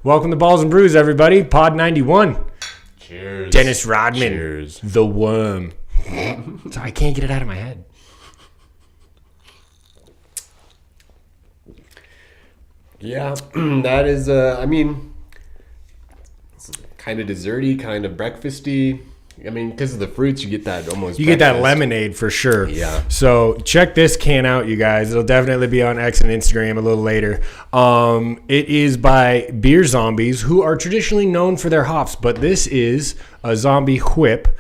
Welcome to Balls and Brews, everybody. Pod 91. Cheers. Dennis Rodman. Cheers. The Worm. So I can't get it out of my head. Yeah, that is, it's kind of desserty, kind of breakfasty. I mean, because of the fruits, you get that almost You get that lemonade for sure. Yeah. So check this can out, you guys. It'll definitely be on X and Instagram a little later. It is by Beer Zombies, who are traditionally known for their hops, but this is a zombie whip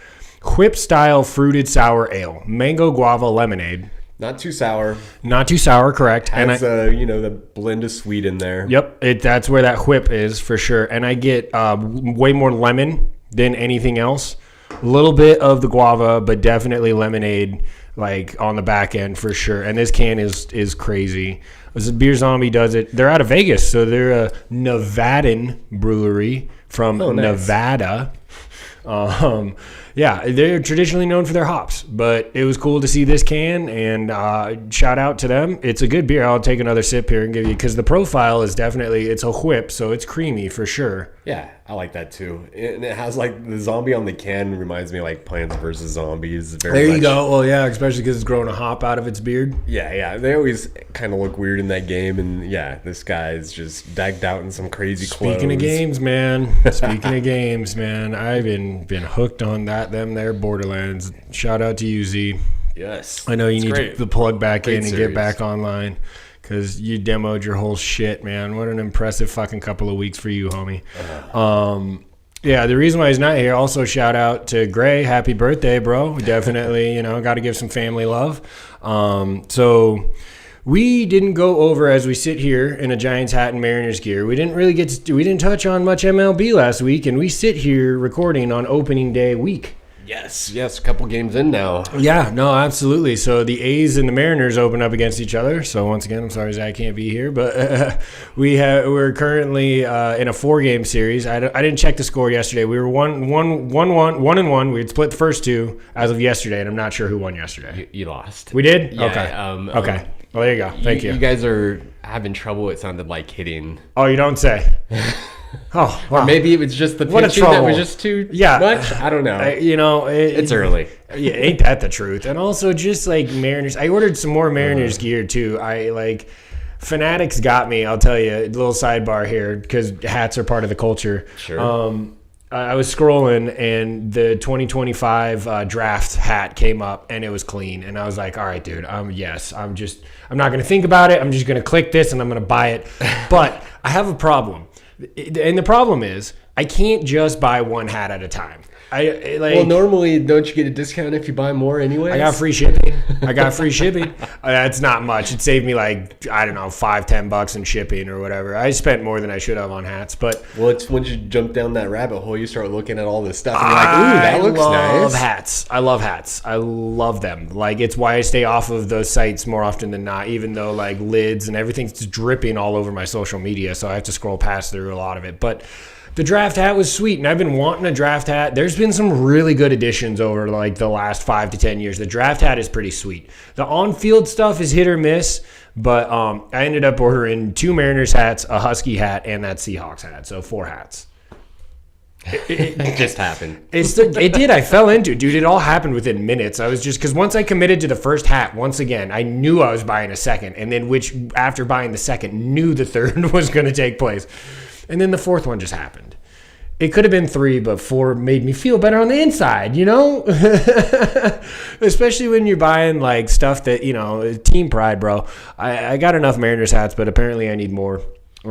style fruited sour ale, mango guava lemonade. Not too sour. Not too sour, correct. Has, the blend of sweet in there. Yep, that's where that whip is for sure. And I get way more lemon than anything else. A little bit of the guava, but definitely lemonade, like on the back end for sure. And this can is crazy. This Beer Zombie does it. They're out of Vegas, so they're a Nevadan brewery from Nevada. Yeah, they're traditionally known for their hops, but it was cool to see this can, and shout out to them. It's a good beer. I'll take another sip here and give you, because the profile is definitely, it's a whip, so it's creamy for sure. Yeah, I like that too. And it has like the zombie on the can reminds me of like Plants vs. Zombies. There you go. Well, yeah, especially because it's growing a hop out of its beard. Yeah. They always kind of look weird in that game. And yeah, this guy is just decked out in some crazy clothes. Speaking of games, man. I've been hooked on them there Borderlands. Shout out to you, Z. Yes. I know you need to plug back in and series. Get back online. Because you demoed your whole shit, man. What an impressive fucking couple of weeks for you, homie. Yeah, the reason why he's not here, also shout out to Gray. Happy birthday, bro. Definitely, got to give some family love. So we didn't go over, as we sit here in a Giants hat and Mariners gear, we didn't touch on much MLB last week, and we sit here recording on opening day week. Yes, a couple games in now. Yeah, no, absolutely. So the A's and the Mariners open up against each other. So once again, I'm sorry Zach can't be here, but we're currently in a 4-game series. I didn't check the score yesterday. We were 1-1. We had split the first two as of yesterday, and I'm not sure who won yesterday. You lost. We did? Yeah, okay. Okay. Well, there you go. Thank you. You guys are having trouble. It sounded like hitting. Oh, you don't say. Oh, wow. Or maybe it was just the pitching that was just too much. I don't know. It's early. Yeah, ain't that the truth? And also, just like Mariners, I ordered some more Mariners gear too. Fanatics got me. I'll tell you, a little sidebar here, because hats are part of the culture. Sure. I was scrolling, and the 2025 draft hat came up, and it was clean. And I was like, all right, dude, I'm not going to think about it. I'm just going to click this, and I'm going to buy it. But I have a problem. And the problem is, I can't just buy one hat at a time. Well, normally, don't you get a discount if you buy more anyway? I got free shipping. That's not much. It saved me $5-10 in shipping or whatever. I spent more than I should have on hats. But it's once you jump down that rabbit hole, you start looking at all this stuff, and you're like, ooh, that looks nice. I love hats. I love them. It's why I stay off of those sites more often than not, even though lids and everything's dripping all over my social media, so I have to scroll past through a lot of it. But the draft hat was sweet, and I've been wanting a draft hat. There's been some really good additions over the last 5 to 10 years. The draft hat is pretty sweet. The on-field stuff is hit or miss, but I ended up ordering 2 Mariners hats, a Husky hat, and that Seahawks hat. So 4 hats. It just happened. It did. I fell into it, dude. It all happened within minutes. I was because once I committed to the first hat, once again, I knew I was buying a second, and then after buying the second, knew the third was going to take place. And then the 4th one just happened. It could have been 3, but 4 made me feel better on the inside, Especially when you're buying stuff that, team pride, bro. I got enough Mariners hats, but apparently I need more. The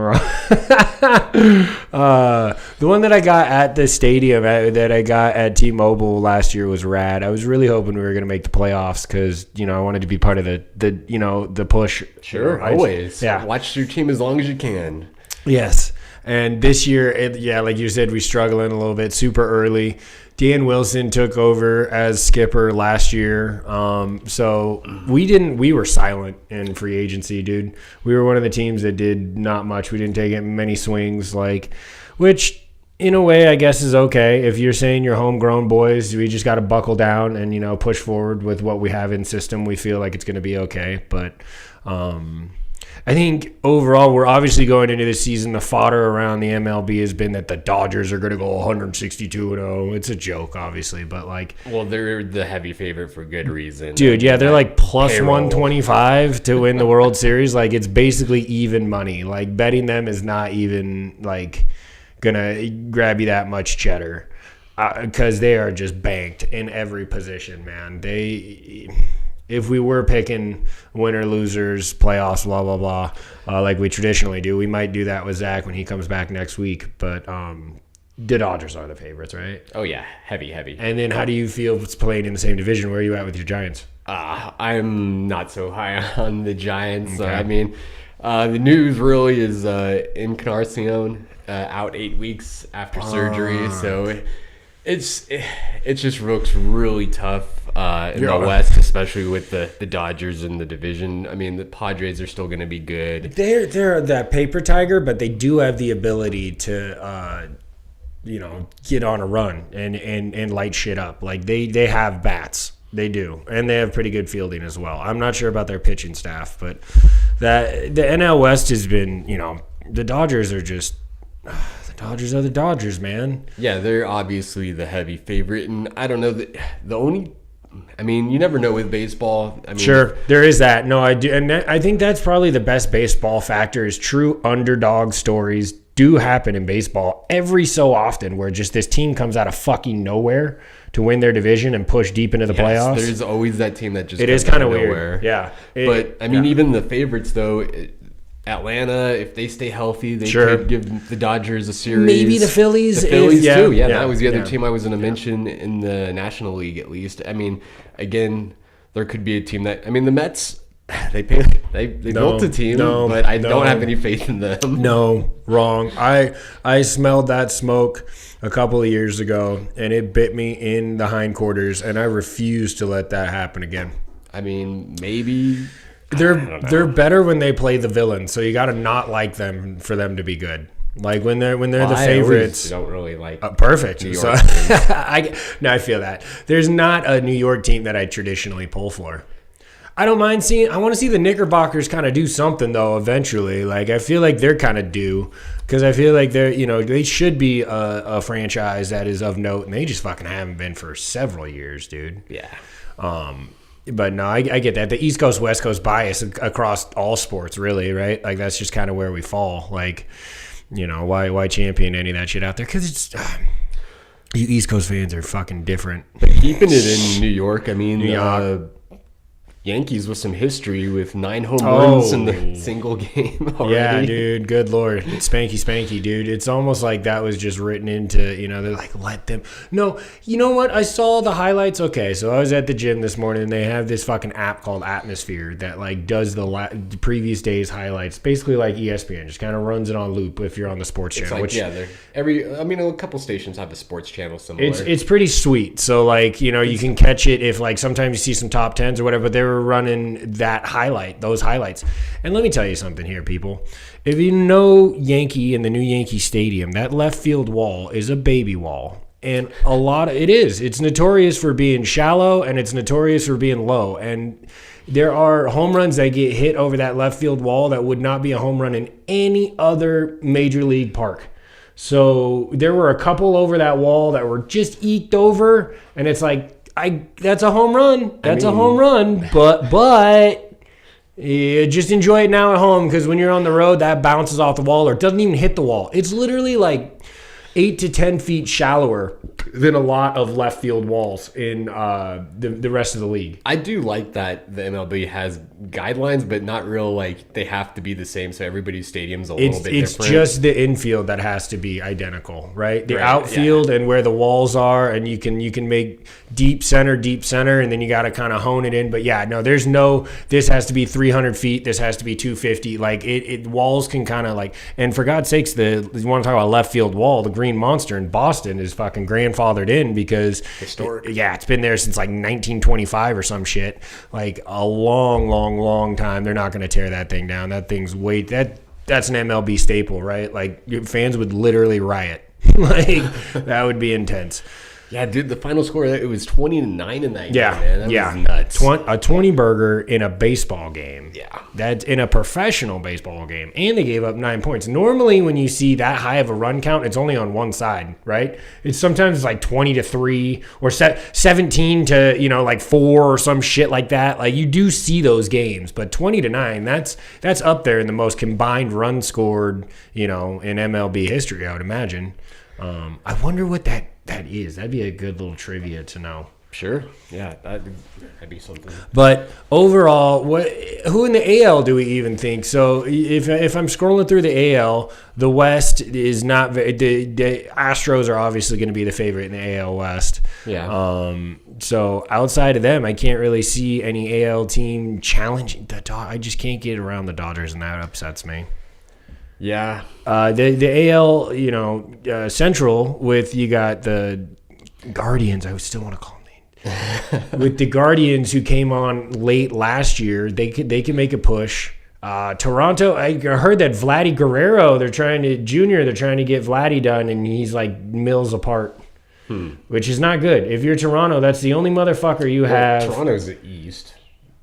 one that I got at the stadium that I got at T-Mobile last year was rad. I was really hoping we were going to make the playoffs because, I wanted to be part of the push. Sure, always. Yeah. Watch your team as long as you can. Yes. And this year, like you said, we're struggling a little bit super early. Dan Wilson took over as skipper last year. So we were silent in free agency, dude. We were one of the teams that did not much. We didn't take many swings, which in a way I guess is okay. If you're saying you're homegrown boys, we just got to buckle down and, push forward with what we have in system. We feel like it's going to be okay. But I think overall, we're obviously going into this season. The fodder around the MLB has been that the Dodgers are going to go 162-0. It's a joke, obviously, but like, well, they're the heavy favorite for good reason, dude. Yeah, they're like plus payroll. 125 to win the World Series. Like, it's basically even money. Like, betting them is not even like gonna grab you that much cheddar because they are just banked in every position, man. If we were picking winner, losers, playoffs, blah, blah, blah, like we traditionally do, we might do that with Zach when he comes back next week. But the Dodgers are the favorites, right? Oh, yeah. Heavy. And then how do you feel it's playing in the same division? Where are you at with your Giants? I'm not so high on the Giants. Okay. I mean, the news really is Encarnacion out 8 weeks after surgery. So it just looks really tough in the West, especially with the Dodgers in the division. I mean, the Padres are still going to be good. They're that paper tiger, but they do have the ability to get on a run and light shit up. Like they have bats. They do. And they have pretty good fielding as well. I'm not sure about their pitching staff, but the NL West has been, the Dodgers are just the Dodgers are the Dodgers, man. Yeah, they're obviously the heavy favorite, and I don't know you never know with baseball. I mean, sure, there is that. No, I do, and I think that's probably the best baseball factor is true underdog stories do happen in baseball every so often, where just this team comes out of fucking nowhere to win their division and push deep into the playoffs. There's always that team that just it comes is kind of out weird. nowhere. Yeah, but I mean, even the favorites though. Atlanta, if they stay healthy, they could give the Dodgers a series. Maybe the Phillies. The Phillies too. Yeah, that was the other team I was going to mention in the National League at least. I mean, again, there could be a team that. I mean, the Mets. They built a team, but I don't have any faith in them. No, wrong. I smelled that smoke a couple of years ago, and it bit me in the hindquarters, and I refuse to let that happen again. I mean, maybe. They're better when they play the villain, so you got to not like them for them to be good. Like when they're the favorites. I don't really like. Perfect. New York so, I feel that there's not a New York team that I traditionally pull for. I don't mind seeing. I want to see the Knickerbockers kind of do something though. Eventually, like I feel like they're kind of due because I feel like they're they should be a franchise that is of note, and they just fucking haven't been for several years, dude. Yeah. But no, I get that. The East Coast, West Coast bias across all sports, really, right? Like, that's just kind of where we fall. Like, why champion any of that shit out there? Because it's you East Coast fans are fucking different. But keeping it in New York, I mean, Yankees with some history with 9 home runs in the single game already. Yeah, dude. Good Lord. It's spanky, dude. It's almost like that was just written into, they're like, let them. No, you know what? I saw the highlights. Okay, so I was at the gym this morning, and they have this fucking app called Atmosphere that, like, does the previous day's highlights. Basically like ESPN. Just kind of runs it on loop if you're on the sports channel. Like, a couple stations have a sports channel similar. It's pretty sweet. So, like, you can catch it if, like, sometimes you see some top 10s or whatever, but they were running those highlights. And let me tell you something here, people. If you know Yankee and the new Yankee Stadium, that left field wall is a baby wall. And it's notorious for being shallow, and it's notorious for being low. And there are home runs that get hit over that left field wall that would not be a home run in any other major league park. So there were a couple over that wall that were just eked over, and it's like, that's a home run. A home run. But just enjoy it now at home, because when you're on the road, that bounces off the wall or doesn't even hit the wall. It's literally like 8 to 10 feet shallower than a lot of left field walls in the rest of the league. I do like that the MLB has guidelines, but not real, like, they have to be the same, so everybody's stadium's a little bit different. It's just the infield that has to be identical, right? The outfield and where the walls are, and you can make deep center, and then you got to kind of hone it in. But yeah, no, there's no, this has to be 300 feet, this has to be 250. Like, walls can kind of like, and for God's sakes, you want to talk about left field wall, the Green Monster in Boston is fucking grandfathered in because historic. It's been there since like 1925 or some shit. Like a long time. They're not going to tear that thing down. That thing's that's an MLB staple, right? Like, your fans would literally riot. Like, that would be intense. Yeah, dude, the final score, it was 20-9 in that Yeah, game, man. That was nuts. A 20 burger in a baseball game. Yeah. That's in a professional baseball game. And they gave up 9 points. Normally, when you see that high of a run count, it's only on one side, right? It's sometimes like 20-3 or 17 to, like 4 or some shit like that. Like, you do see those games. But 20-9, that's up there in the most combined runs scored, in MLB history, I would imagine. I wonder what that is. That'd be a good little trivia to know. Sure. Yeah, that'd be something. But overall, who in the AL do we even think? So if I'm scrolling through the AL, the West is not the Astros are obviously going to be the favorite in the AL West. Yeah. So outside of them, I can't really see any AL team challenging the Dodgers. I just can't get around the Dodgers, and that upsets me. Yeah. The AL, Central with you got the Guardians. I still want to call them names. With the Guardians who came on late last year, they can make a push. Toronto, I heard that Vladdy Guerrero, they're trying to get Vladdy done, and he's like mills apart, which is not good. If you're Toronto, that's the only motherfucker you have. Toronto's the East.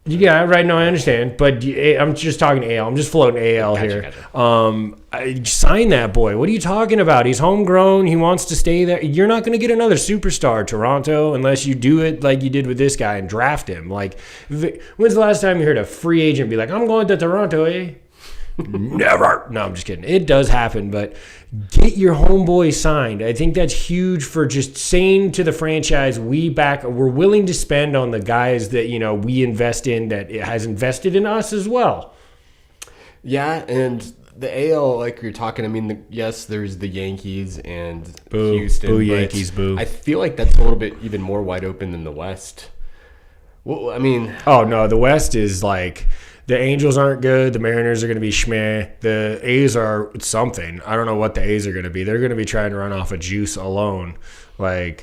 Yeah, right. No, I understand, but I'm just talking AL. I'm just floating AL here. Gotcha. Sign that boy. What are you talking about? He's homegrown. He wants to stay there. You're not going to get another superstar, Toronto, unless you do it like you did with this guy and draft him. Like, when's the last time you heard a free agent be like, "I'm going to Toronto"? Never. No, I'm just kidding. It does happen, but get your homeboy signed. I think that's huge for just saying to the franchise, we're willing to spend on the guys that, we invest in, that it has invested in us as well. Yeah, and the AL, like you're talking, yes, there's the Yankees and Houston. Boo, Yankees, boo. I feel like that's a little bit even more wide open than the West. Well, Oh, no, the West is like... The Angels aren't good. The Mariners are going to be schmeh. The A's are something. I don't know what the A's are going to be. They're going to be trying to run off of juice alone. And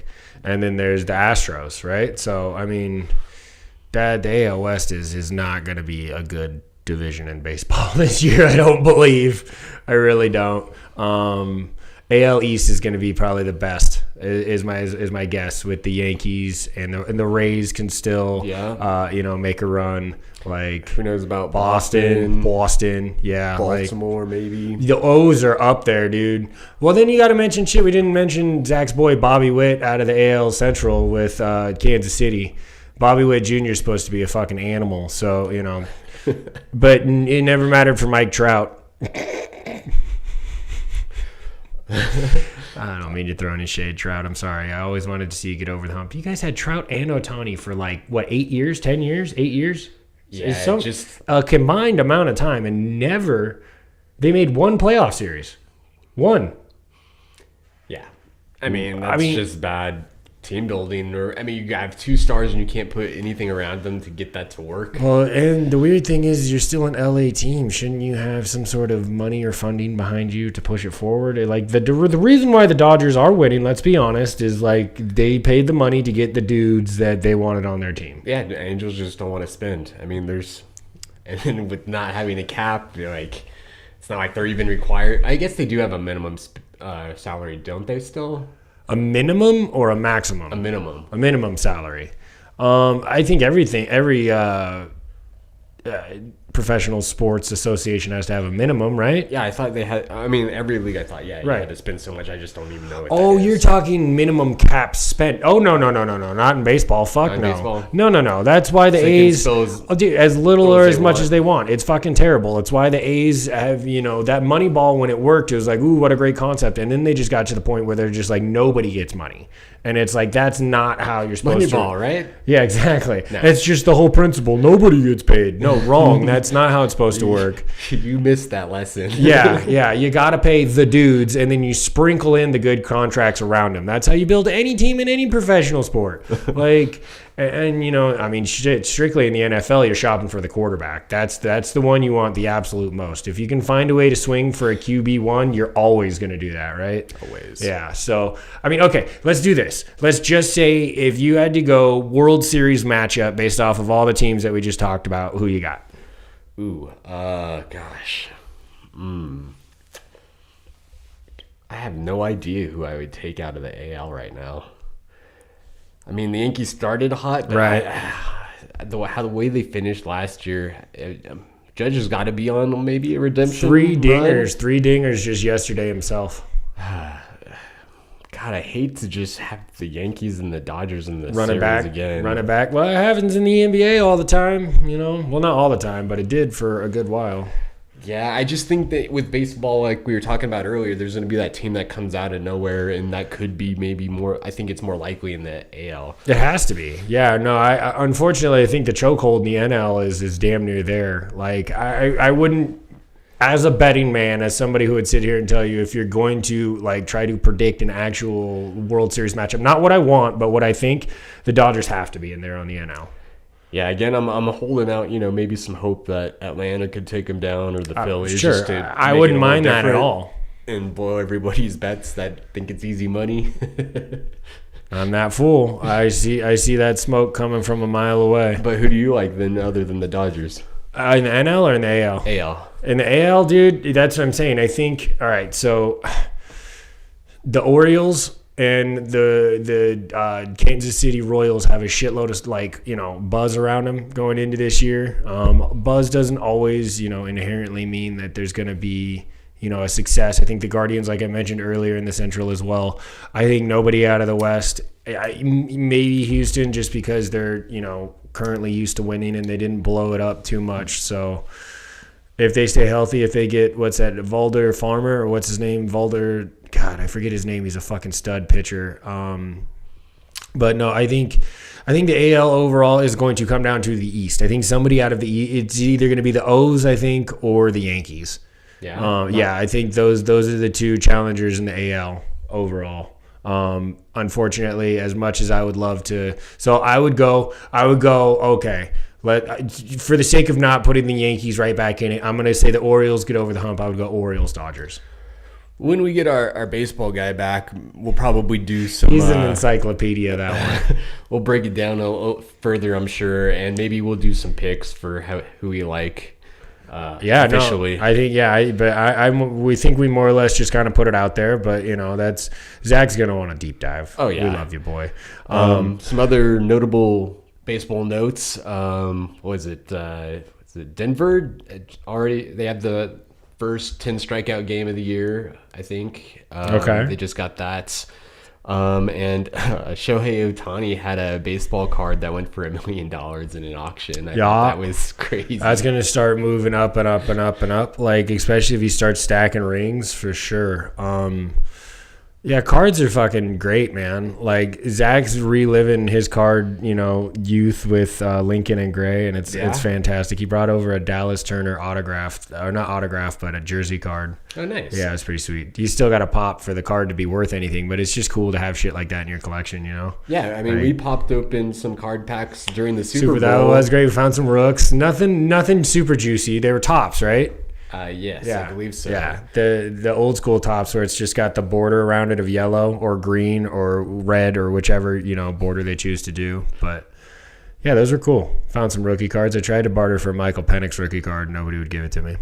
then there's the Astros, right? So, the AL West is not going to be a good division in baseball this year, I don't believe. I really don't. AL East is going to be probably the best, is my guess, with the Yankees and the Rays can still make a run. Like, who knows about Boston, yeah, Baltimore, maybe. The O's are up there, dude. Well, then you got to mention shit. We didn't mention Zach's boy Bobby Witt out of the AL Central with Kansas City. Bobby Witt Jr. is supposed to be a fucking animal, so but it never mattered for Mike Trout. I don't mean to throw any shade, Trout. I'm sorry. I always wanted to see you get over the hump. You guys had Trout and Ohtani for 8 years, 10 years, 8 years? Yeah, just a combined amount of time, and they made one playoff series. One. Yeah. That's just bad team building. Or you have 2 stars and you can't put anything around them to get that to work. Well, and the weird thing is you're still an LA team. Shouldn't you have some sort of money or funding behind you to push it forward? The reason why the Dodgers are winning, let's be honest, is they paid the money to get the dudes that they wanted on their team. Yeah, the Angels just don't want to spend. And then with not having a cap, it's not like they're even required. I guess they do have a minimum salary, don't they still? A minimum or a maximum? A minimum. A minimum salary. I think every professional sports association has to have a minimum, right? Yeah, I thought they had. Every league I thought, you had to spend so much. I just don't even know what you're talking minimum cap spent. Oh, no. Not in baseball. Fuck not in no. Baseball? No. That's why the A's do as little or as much as they want. It's fucking terrible. It's why the A's have, that Moneyball, when it worked, it was like, ooh, what a great concept. And then they just got to the point where they're just like, nobody gets money. And it's like, that's not how you're supposed to. Moneyball, right? Yeah, exactly. No. It's just the whole principle. Nobody gets paid. No, wrong. That's not how it's supposed to work. You missed that lesson. Yeah. You got to pay the dudes, and then you sprinkle in the good contracts around them. That's how you build any team in any professional sport. Shit, strictly in the NFL, you're shopping for the quarterback. That's the one you want the absolute most. If you can find a way to swing for a QB1, you're always going to do that, right? Always. Yeah. So, okay, let's do this. Let's just say if you had to go World Series matchup based off of all the teams that we just talked about, who you got? Ooh, gosh. I have no idea who I would take out of the AL right now. I mean, the Yankees started hot, but Right. the way they finished last year, Judge has got to be on maybe a redemption. Three dingers just yesterday himself. God, I hate to just have the Yankees and the Dodgers in the Running series back again. Running back. Well, it happens in the NBA all the time, you know. Well, not all the time, but it did for a good while. Yeah, I just think that with baseball, like we were talking about earlier, there's going to be that team that comes out of nowhere, and that could be maybe more. I think it's more likely in the AL. It has to be. Yeah, no, I unfortunately I think the chokehold in the NL is damn near there. Like I wouldn't, as a betting man, as somebody who would sit here and tell you if you're going to like try to predict an actual World Series matchup, not what I want, but what I think, the Dodgers have to be in there on the NL. Yeah, again, I'm holding out, maybe some hope that Atlanta could take them down or the Phillies. Sure, just to I make wouldn't it a little mind that at different all. And blow everybody's bets that think it's easy money. I'm that fool. I see that smoke coming from a mile away. But who do you like then, other than the Dodgers? In the NL or in the AL? AL. In the AL, dude, that's what I'm saying. I think, all right, so the Orioles and the Kansas City Royals have a shitload of buzz around them going into this year. Buzz doesn't always inherently mean that there's going to be a success. I think the Guardians, like I mentioned earlier, in the Central as well. I think nobody out of the West, maybe Houston, just because they're currently used to winning and they didn't blow it up too much. So if they stay healthy, if they get Valder Farmer, or what's his name, Valder. God, I forget his name. He's a fucking stud pitcher. But no, I think the AL overall is going to come down to the East. I think somebody out of the East, it's either going to be the O's, I think, or the Yankees. Yeah. Yeah, I think those are the two challengers in the AL overall. Unfortunately, as much as I would love to, so I would go. Okay, for the sake of not putting the Yankees right back in it, I'm going to say the Orioles get over the hump. I would go Orioles, Dodgers. When we get our baseball guy back, we'll probably do some... He's an encyclopedia, that one. We'll break it down a little further, I'm sure, and maybe we'll do some picks for who we like officially. No, I think, we think we more or less just kind of put it out there, but, that's... Zach's going to want a deep dive. Oh, yeah. We love you, boy. Some other notable baseball notes. What was it? Was it Denver? They had the first 10 strikeout game of the year, I think. Okay. They just got that. And Shohei Ohtani had a baseball card that went for $1 million in an auction. I thought that was crazy. That's going to start moving up and up and up and up, like, especially if you start stacking rings, for sure. Yeah, cards are fucking great, man. Like, Zach's reliving his card, youth with Lincoln and Gray, and it's fantastic. He brought over a Dallas Turner autographed, or not autographed, but a jersey card. Oh, nice. Yeah, it's pretty sweet. You still got to pop for the card to be worth anything, but it's just cool to have shit like that in your collection, Yeah, I mean, we popped open some card packs during the Super Bowl. That was great. We found some rooks. Nothing super juicy. They were tops, right? Yes, yeah. I believe so. Yeah, the old school tops where it's just got the border around it of yellow or green or red or whichever border they choose to do. But yeah, those were cool. Found some rookie cards. I tried to barter for Michael Penix rookie card. Nobody would give it to me.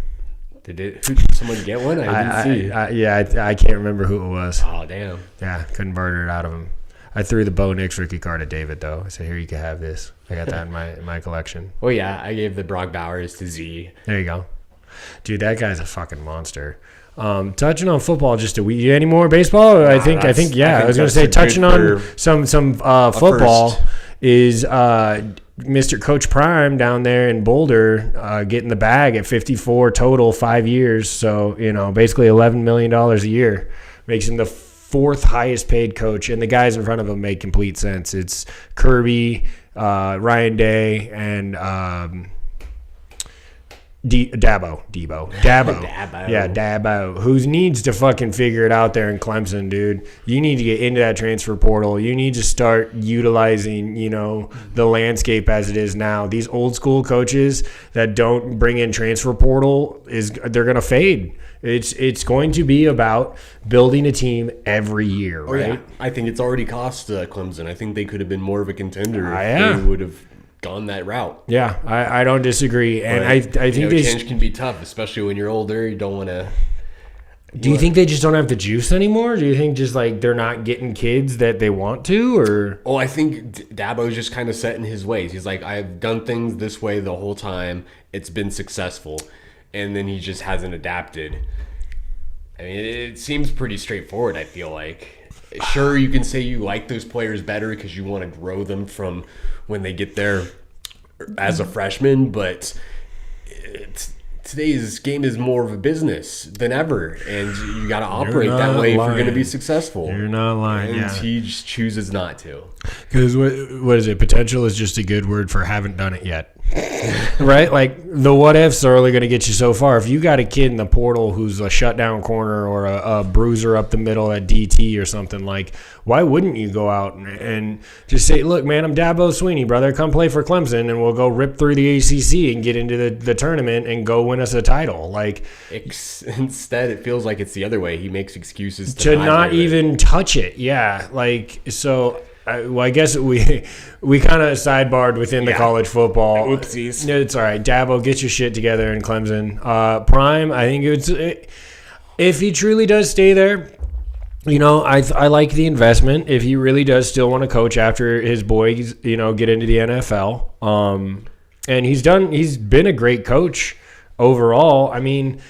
Did someone get one? I didn't see. I can't remember who it was. Oh, damn. Yeah, couldn't barter it out of him. I threw the Bo Nix rookie card at David, though. I said, here, you can have this. I got that in my collection. Well, yeah, I gave the Brock Bowers to Z. There you go. Dude, that guy's a fucking monster. Touching on football, just a wee. Any more baseball? I think. I was going to say touching on some football first. Is Mr. Coach Prime down there in Boulder getting the bag at 54 total, 5 years. So basically $11 million a year makes him the fourth highest paid coach, and the guys in front of him make complete sense. It's Kirby, Ryan Day, and Dabo. Yeah, Dabo. Who needs to fucking figure it out there in Clemson, dude? You need to get into that transfer portal. You need to start utilizing, the landscape as it is now. These old school coaches that don't bring in transfer portal, they're going to fade. It's going to be about building a team every year, right? Yeah. I think it's already cost Clemson. I think they could have been more of a contender if they would have gone that route. Yeah, I don't disagree, and I think change can be tough, especially when you're older. You don't want to Do you think they just don't have the juice anymore? Do you think just like they're not getting kids that they want to, or? Oh, I think Dabo's just kind of set in his ways. He's like, I've done things this way the whole time. It's been successful. And then he just hasn't adapted. I mean, it seems pretty straightforward, I feel like. Sure, you can say you like those players better because you want to grow them from when they get there as a freshman, but today's game is more of a business than ever, and you got to operate that way if you're going to be successful. You're not lying. And he just chooses not to. Because what is it? Potential is just a good word for haven't done it yet. Right? Like the what ifs are only going to get you so far. If you got a kid in the portal who's a shutdown corner or a bruiser up the middle at DT or something, like why wouldn't you go out and just say, look, man, I'm Dabo Sweeney, brother. Come play for Clemson and we'll go rip through the ACC and get into the tournament and go win us a title. Like instead, it feels like it's the other way. He makes excuses to not even touch it. Yeah. Like, so I guess we kind of sidebarred within the college football. Oopsies. It's all right. Dabo, get your shit together in Clemson. Prime, I think if he truly does stay there, you know, I like the investment. If he really does still want to coach after his boys, you know, get into the NFL. And he's been a great coach overall. I mean,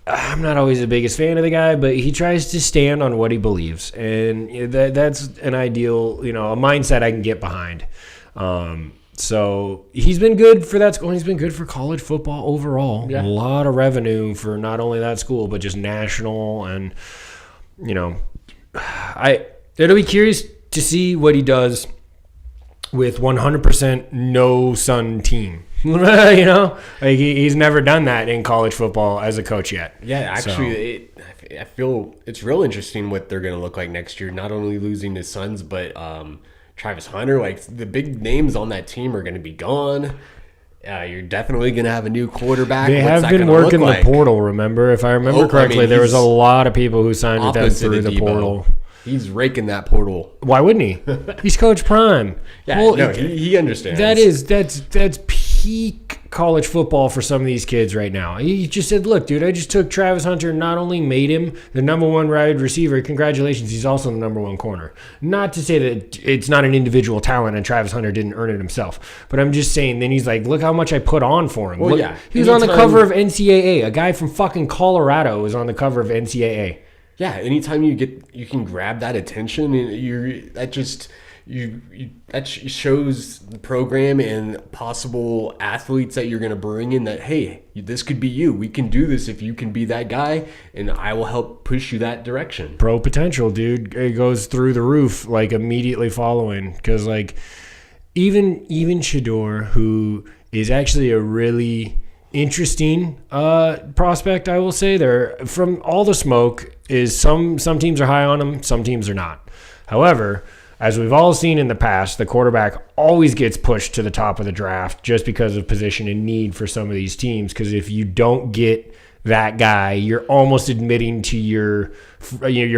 I'm not always the biggest fan of the guy, but he tries to stand on what he believes, and that's an ideal, you know, a mindset I can get behind. So he's been good for that school. He's been good for college football overall. Yeah. A lot of revenue for not only that school, but just national. And, you know, it'll be curious to see what he does with 100% no son team. You know, like he's never done that in college football as a coach yet. Yeah, actually, I feel it's real interesting what they're going to look like next year. Not only losing his sons, but Travis Hunter. Like the big names on that team are going to be gone. You're definitely going to have a new quarterback. They have been working the portal. Remember, if I remember correctly, there was a lot of people who signed with them through the portal. He's raking that portal. Why wouldn't he? He's Coach Prime. Yeah, well, no, he understands. That's peak college football for some of these kids right now. He just said, look, dude, I just took Travis Hunter and not only made him the number one wide receiver, congratulations, he's also the number one corner. Not to say that it's not an individual talent and Travis Hunter didn't earn it himself, but I'm just saying then he's like, look how much I put on for him. Well, look, yeah. He was on the cover of NCAA. A guy from fucking Colorado was on the cover of NCAA. Yeah, anytime you can grab that attention, and that shows the program and possible athletes that you're going to bring in that, hey, this could be you. We can do this if you can be that guy, and I will help push you that direction. Pro potential, dude. It goes through the roof, like immediately following, because like even Shador, who is actually a really interesting prospect, I will say. There, from all the smoke, is some teams are high on him, some teams are not. However, as we've all seen in the past, the quarterback always gets pushed to the top of the draft just because of position and need for some of these teams. Because if you don't get that guy, you're almost admitting to your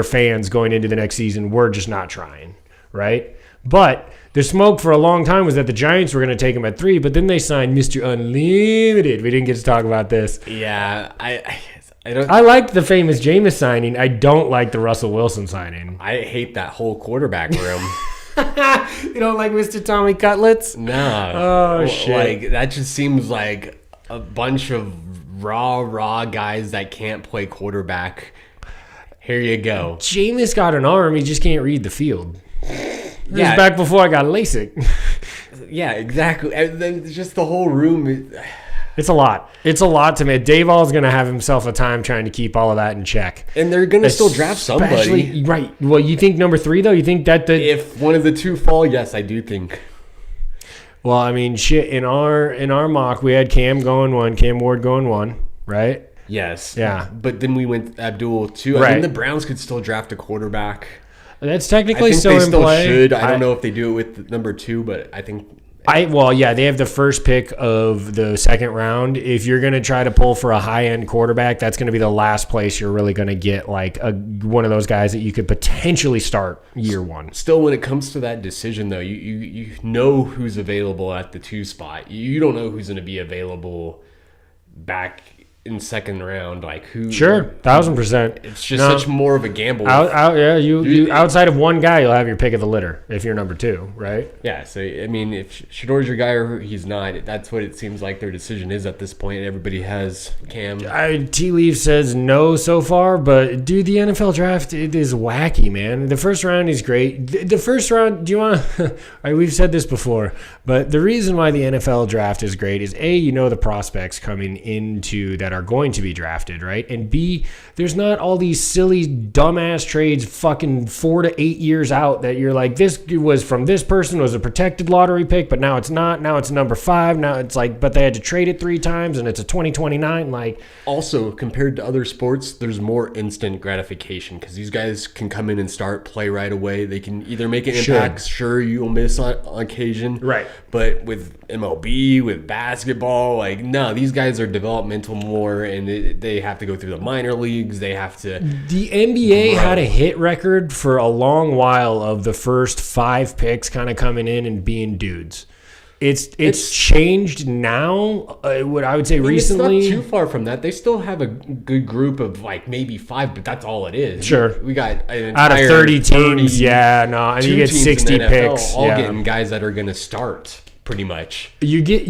fans going into the next season, we're just not trying, right? But the smoke for a long time was that the Giants were going to take him at 3, but then they signed Mr. Unlimited. We didn't get to talk about this. Yeah, I liked the famous Jameis signing. I don't like the Russell Wilson signing. I hate that whole quarterback room. You don't like Mr. Tommy Cutlets? No. Oh, shit. Like, that just seems like a bunch of raw guys that can't play quarterback. Here you go. Jameis got an arm. He just can't read the field. It was back before I got LASIK. Yeah, exactly. And then just the whole room. It's a lot. It's a lot to me. Dave All's going to have himself a time trying to keep all of that in check. And they're going to still draft somebody. Right. Well, you think number 3, though? You think that if one of the two fall, yes, I do think. Well, I mean, shit, in our mock, we had Cam Ward going 1, right? Yes. Yeah. But then we went Abdul 2. Right. I mean, the Browns could still draft a quarterback. That's technically still in play. Should. I don't know if they do it with number 2, but I think. They have the first pick of the second round. If you're going to try to pull for a high-end quarterback, that's going to be the last place you're really going to get like one of those guys that you could potentially start year 1. Still, when it comes to that decision, though, you know who's available at the 2 spot. You don't know who's going to be available back in second round, like who? Sure, 1,000%. It's just such more of a gamble. You outside of one guy, you'll have your pick of the litter if you're number 2, right? Yeah. So I mean, if Shador's your guy or he's not, that's what it seems like their decision is at this point. Everybody has Cam. Tea Leaf says no so far, but dude, the NFL draft, it is wacky, man. The first round is great. The first round, do you want to? We've said this before, but the reason why the NFL draft is great is A, you know the prospects coming into that are going to be drafted, right? And B, there's not all these silly, dumbass trades fucking 4 to 8 years out that you're like, this was from this person, was a protected lottery pick, but now it's not. Now it's number 5. Now it's like, but they had to trade it 3 times and it's a 2029. Like, also, compared to other sports, there's more instant gratification because these guys can come in and start play right away. They can either make an impact. Sure, you'll miss on occasion. Right. But with MLB, with basketball, like, no, these guys are developmental more, and they have to go through the minor leagues. They have to. The NBA had a hit record for a long while of the first 5 picks kind of coming in and being dudes. It's changed now. What I would say recently. It's not too far from that. They still have a good group of like maybe 5, but that's all it is. Sure, we got an out of 30 teams. And you get 60 picks. All getting guys that are going to start pretty much. You get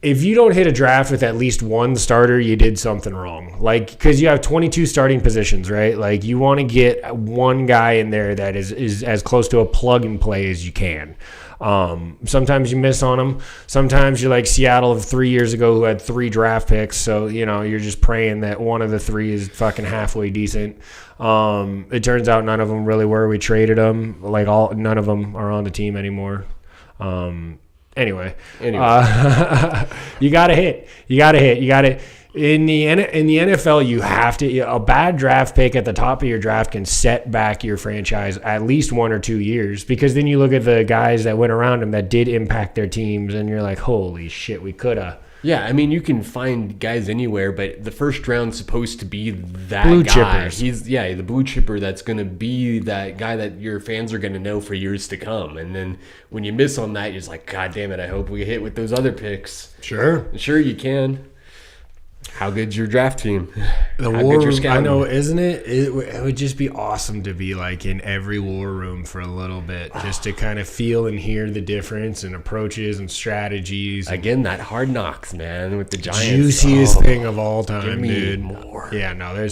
if you don't hit a draft with at least one starter, you did something wrong. Like, because you have 22 starting positions, right? Like, you want to get one guy in there that is as close to a plug and play as you can. Sometimes you miss on them. Sometimes you're like Seattle of 3 years ago who had 3 draft picks. So, you're just praying that one of the 3 is fucking halfway decent. It turns out none of them really were. We traded them. Like, none of them are on the team anymore. Anyway. You got to hit. In the NFL, you have to. A bad draft pick at the top of your draft can set back your franchise at least 1 or 2 years, because then you look at the guys that went around them that did impact their teams, and you're like, holy shit, we coulda. Yeah, I mean, you can find guys anywhere, but the first round's supposed to be that blue guy. Chippers. He's the blue chipper that's going to be that guy that your fans are going to know for years to come. And then when you miss on that, you're just like, God damn it, I hope we hit with those other picks. Sure you can. How good's your draft team? The war room, I know, isn't it? It would just be awesome to be like in every war room for a little bit, just to kind of feel and hear the difference and approaches and strategies. Again, that Hard Knocks, man, with the Giants. Juiciest thing of all time, give me dude. More. Yeah, no,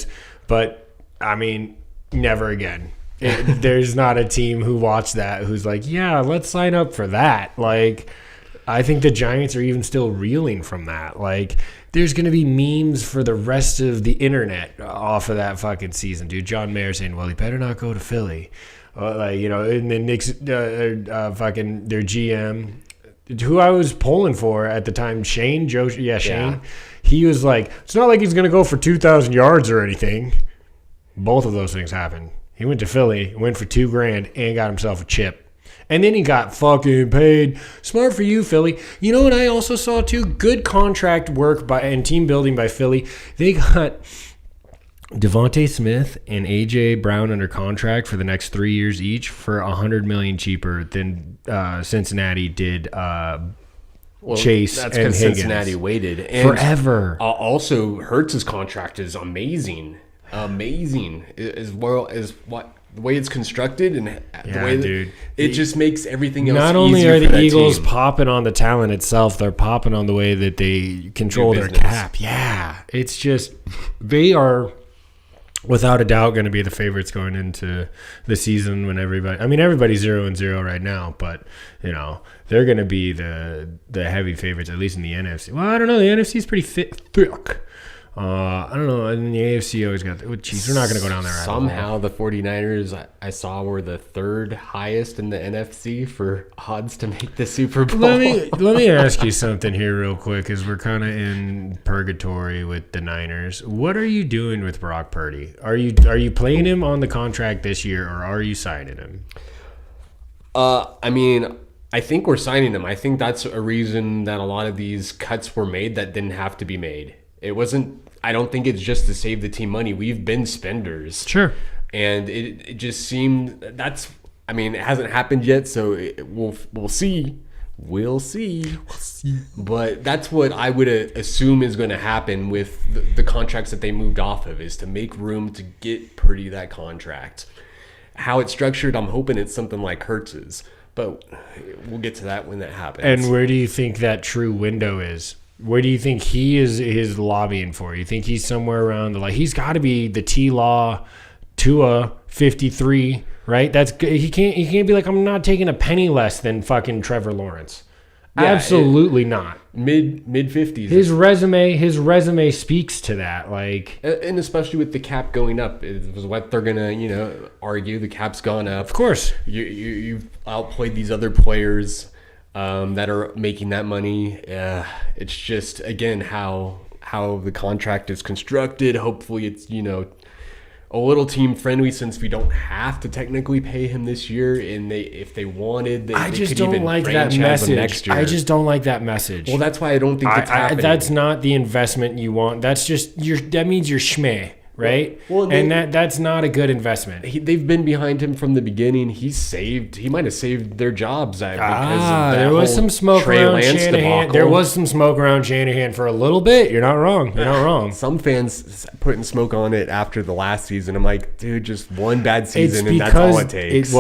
but I mean, never again. There's not a team who watched that who's like, yeah, let's sign up for that. Like, I think the Giants are even still reeling from that. Like, there's going to be memes for the rest of the internet off of that fucking season, dude. John Mayer saying, well, he better not go to Philly. And then Nick's fucking their GM, who I was polling for at the time, Shane. Yeah. He was like, it's not like he's going to go for 2,000 yards or anything. Both of those things happened. He went to Philly, went for $2,000, and got himself a chip. And then he got fucking paid. Smart for you, Philly. You know what I also saw too? Good contract work and team building by Philly. They got Devontae Smith and A.J. Brown under contract for the next 3 years each for $100 million cheaper than Cincinnati did Chase that's and because Higgins. Cincinnati waited. And forever. Also, Hurts' contract is amazing. As well as what the way it's constructed and the way that it just makes everything else not only easier are for the that Eagles team. popping on the talent itself, they're popping on the way that they control their cap. Yeah, it's just they are without a doubt going to be the favorites going into the season when everybody's 0-0 right now, but they're going to be the heavy favorites, at least in the NFC. Well, I don't know, the NFC is pretty thick. I don't know. And the AFC always got Chiefs. We're not going to go down there. Somehow the 49ers I saw were the 3rd highest in the NFC for odds to make the Super Bowl. Let me ask you something here real quick, as we're kind of in purgatory with the Niners. What are you doing with Brock Purdy? Are you playing him on the contract this year, or are you signing him? I mean, I think we're signing him. I think that's a reason that a lot of these cuts were made that didn't have to be made. It wasn't. I don't think it's just to save the team money. We've been spenders. Sure. And it just seemed it hasn't happened yet, so we'll see. We'll see. But that's what I would assume is going to happen with the contracts that they moved off of, is to make room to get Purdy that contract. How it's structured, I'm hoping it's something like Hurts's. But we'll get to that when that happens. And where do you think that true window is? Where do you think he is lobbying for? You think he's somewhere around he's got to be the T-Law, Tua, 53, right? He can't be like, I'm not taking a penny less than fucking Trevor Lawrence. Yeah, absolutely not. Mid 50s. His resume speaks to that, and especially with the cap going up, it was what they're gonna argue. The cap's gone up. Of course, you've outplayed these other players that are making that money. It's just again how the contract is constructed. Hopefully, it's a little team friendly, since we don't have to technically pay him this year, and if they wanted, they just could don't even like that franchise him message. next year. I just don't like that message. Well, that's why I don't think it's happening. That's not the investment you want. That's just that means you're schmeh, right? Well, and that's not a good investment. They've been behind him from the beginning. He might have saved their jobs because of that there was some smoke Trey around Lance Shanahan. debacle. There was some smoke around Shanahan for a little bit. You're not wrong. You're not wrong. Some fans putting smoke on it after the last season. I'm like, dude, just one bad season and that's all it takes.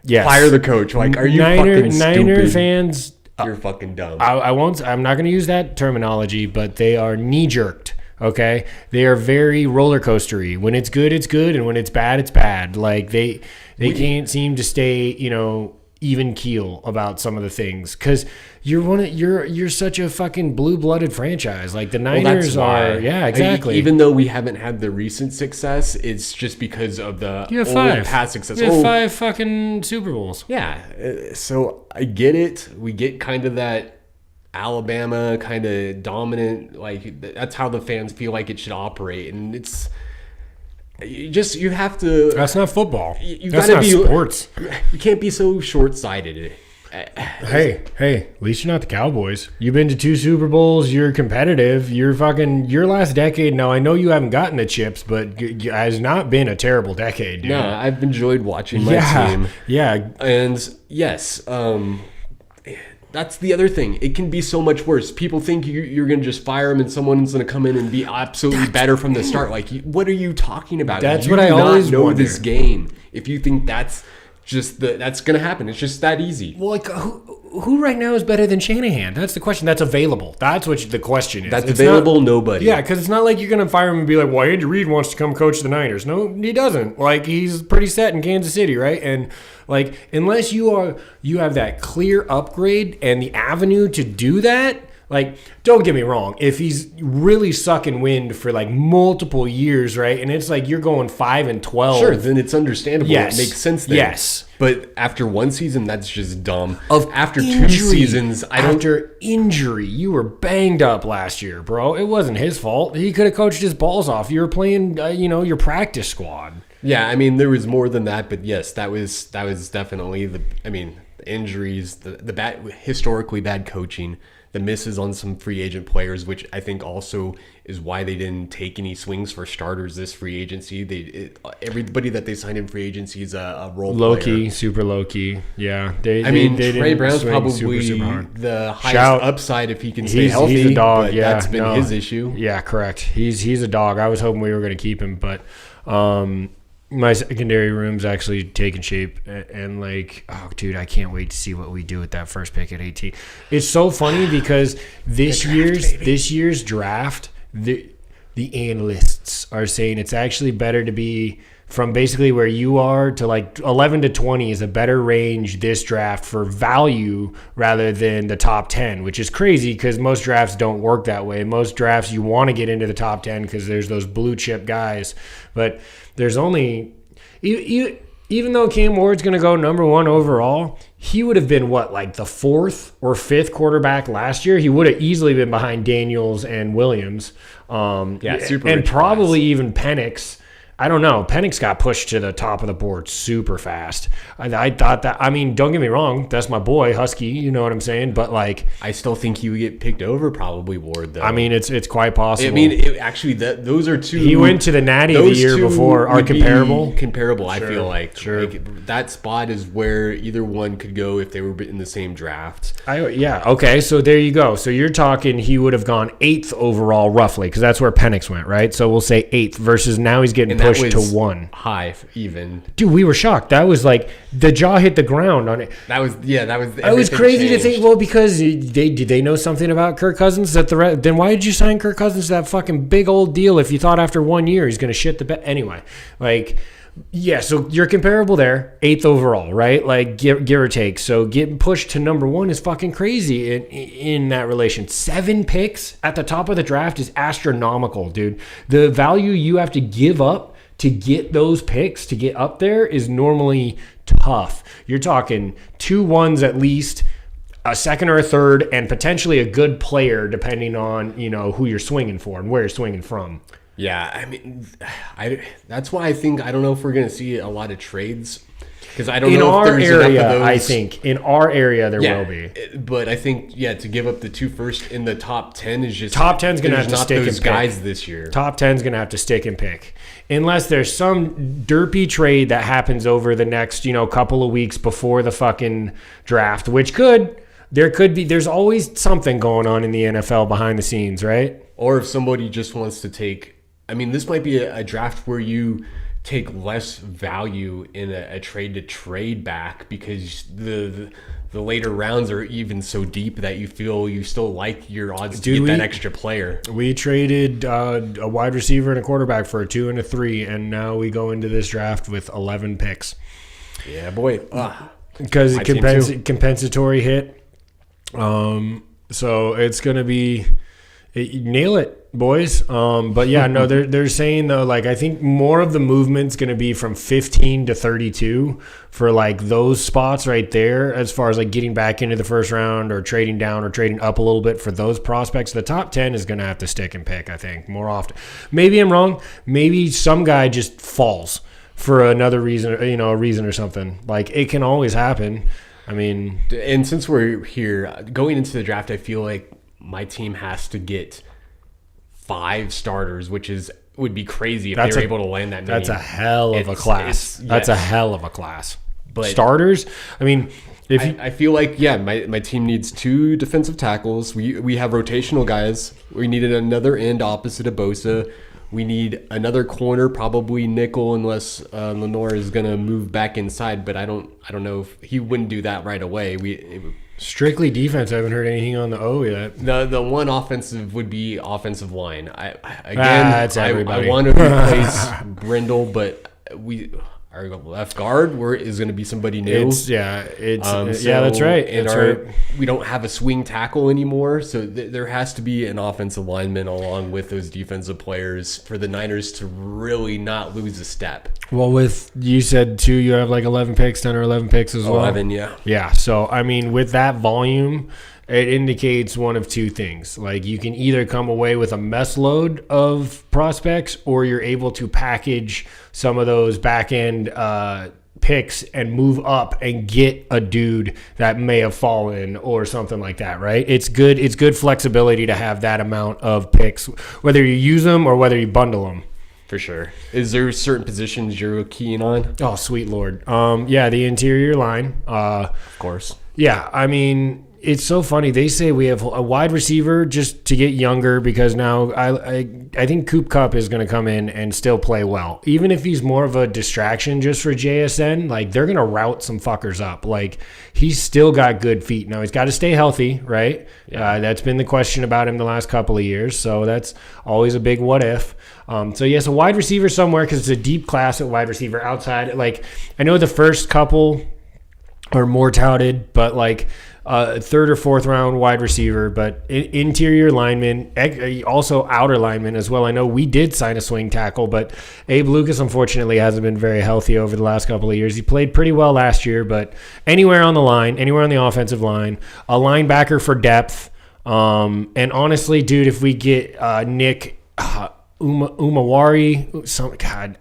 Yes. Fire the coach. Like, are you fucking stupid? Niner fans, you're fucking dumb. I won't. I'm not going to use that terminology, but they are knee-jerked. Okay, they are very roller coastery. When it's good, and when it's bad. Like they can't seem to stay, even keel about some of the things, because you're such a fucking blue-blooded franchise. Like the Niners are. Yeah, exactly. Even though we haven't had the recent success, it's just because of the old past success. You have 5 fucking Super Bowls. Yeah, so I get it. We get kind of that Alabama kind of dominant, that's how the fans feel like it should operate, and you have to. That's not football. That's not sports. You can't be so short-sighted. Hey, at least you're not the Cowboys. You've been to 2 Super Bowls. You're competitive. You're fucking your last decade. Now I know you haven't gotten the chips, but it has not been a terrible decade, dude. No, I've enjoyed watching my team. Yeah, and yes, that's the other thing. It can be so much worse. People think you're going to just fire him and someone's going to come in and be absolutely better from the start. Like, what are you talking about? That's what I always know wonder. This game. If you think that's that's going to happen, it's just that easy. Well, who right now is better than Shanahan? That's the question. That's available. That's what the question is. That's available. Nobody. Yeah, because it's not like you're going to fire him and be like, well, Andy Reid wants to come coach the Niners. No, he doesn't. Like, he's pretty set in Kansas City, right? And unless you have that clear upgrade and the avenue to do that, don't get me wrong. If he's really sucking wind for multiple years, right, and it's you're going 5-12, sure, then it's understandable. Yes. It makes sense then. Yes. But after one season, that's just dumb. After 2 seasons, after injury, you were banged up last year, bro. It wasn't his fault. He could have coached his balls off. You were playing, your practice squad. Yeah, I mean, there was more than that, but yes, that was definitely the injuries, the bad, historically bad coaching, the misses on some free agent players, which I think also is why they didn't take any swings for starters this free agency. Everybody that they signed in free agency is a role player. Low-key, super low-key. Yeah. Trey Brown's probably super the highest upside if he can stay healthy. He's a dog, but yeah. That's been his issue. Yeah, correct. He's a dog. I was hoping we were going to keep him, but my secondary room's actually taking shape, and oh, dude, I can't wait to see what we do with that first pick at 18. It's so funny because this year's draft, the analysts are saying it's actually better to be from basically where you are to 11 to 20 is a better range this draft for value rather than the top 10, which is crazy because most drafts don't work that way. Most drafts you want to get into the top 10 because there's those blue chip guys, but there's only even though Cam Ward's going to go number 1 overall, he would have been the 4th or 5th quarterback last year. He would have easily been behind Daniels and Williams. Super and rich probably class. even Penix. I don't know. Penix got pushed to the top of the board super fast. I thought that. I mean, don't get me wrong. That's my boy, Husky. You know what I'm saying? But like, I still think he would get picked over probably Ward though. I mean, it's quite possible. I mean, actually, those are two. He went to the Natty the year before. Are comparable? Comparable, Sure, I feel like. sure. Like, that spot is where either one could go if they were in the same draft. Yeah. Okay. So there you go. So you're talking he would have gone 8th overall roughly because that's where Penix went, right? So we'll say 8th versus now he's getting pushed to 1. High even. Dude, we were shocked. That was like the jaw hit the ground on it. That was It was crazy to think. Well, because did they know something about Kirk Cousins? Then why did you sign Kirk Cousins to that fucking big old deal if you thought after 1 year he's going to shit the bed? Anyway, like, yeah. So you're comparable there, 8th overall, right? Like give or take. So getting pushed to number 1 is fucking crazy in that relation. 7 picks at the top of the draft is astronomical, dude. The value you have to give up to get those picks, to get up there, is normally tough. You're talking 2 1s at least, a 2nd or a 3rd, and potentially a good player depending on, who you're swinging for and where you're swinging from. Yeah, I mean, that's why I don't know if we're going to see a lot of trades. Because I don't know if there's enough of those. I think in our area there will be. But I think to give up the 2 first in the top 10 is just top 10's going to have to stick and pick. Guys this year. Top 10's going to have to stick and pick, unless there's some derpy trade that happens over the next couple of weeks before the fucking draft, which there's always something going on in the NFL behind the scenes, right? Or if somebody just wants to take. I mean, this might be a draft where you take less value in a trade to trade back because the later rounds are even so deep that you feel you still like your odds to get that extra player. We traded a wide receiver and a quarterback for a 2 and a 3, and now we go into this draft with 11 picks. Yeah, boy. Because compensatory hit. So it's going to be nail it, boys. But yeah, no, they're saying though, like, I think more of the movement's going to be from 15 to 32 for like those spots right there, as far as like getting back into the first round or trading down or trading up a little bit for those prospects. The top 10 is going to have to stick and pick, I think, more often. Maybe I'm wrong. Maybe some guy just falls for another reason, a reason or something. Like, it can always happen. I mean, and since we're here going into the draft, I feel like my team has to get 5 starters, which would be crazy if they were able to land that many. That's a hell of a class. That's a hell of a class. But starters, I mean, I feel like, my team needs 2 defensive tackles. We have rotational guys. We needed another end opposite of Bosa. We need another corner, probably nickel, unless Lenore is going to move back inside. But I don't know if he wouldn't do that right away. Strictly defense. I haven't heard anything on the O yet. The one offensive would be offensive line. I want to replace Brindle, but our left guard is going to be somebody new. That's right. We don't have a swing tackle anymore, so there has to be an offensive lineman along with those defensive players for the Niners to really not lose a step. Well, you said 2, you have like 11 picks, 10 or 11 picks as well. 11, yeah. Yeah, so I mean, with that volume, it indicates one of 2 things. Like, you can either come away with a mess load of prospects, or you're able to package some of those back end picks and move up and get a dude that may have fallen or something like that, right? It's good flexibility to have that amount of picks, whether you use them or whether you bundle them. For sure. Is there certain positions you're keen on? Oh, sweet Lord. The interior line. Of course. Yeah, I mean, it's so funny. They say we have a wide receiver just to get younger, because now I think Coop Kupp is going to come in and still play well. Even if he's more of a distraction just for JSN, like, they're going to route some fuckers up. Like, he's still got good feet. Now, he's got to stay healthy, right? Yeah. That's been the question about him the last couple of years, so that's always a big what if. So wide receiver somewhere, because it's a deep class at wide receiver outside. Like, I know the first couple are more touted, but like 3rd or 4th round wide receiver, but interior lineman, also outer lineman as well. I know we did sign a swing tackle, but Abe Lucas unfortunately hasn't been very healthy over the last couple of years. He played pretty well last year, but anywhere on the line, anywhere on the offensive line, a linebacker for depth. And honestly, dude, if we get Nick Umawari,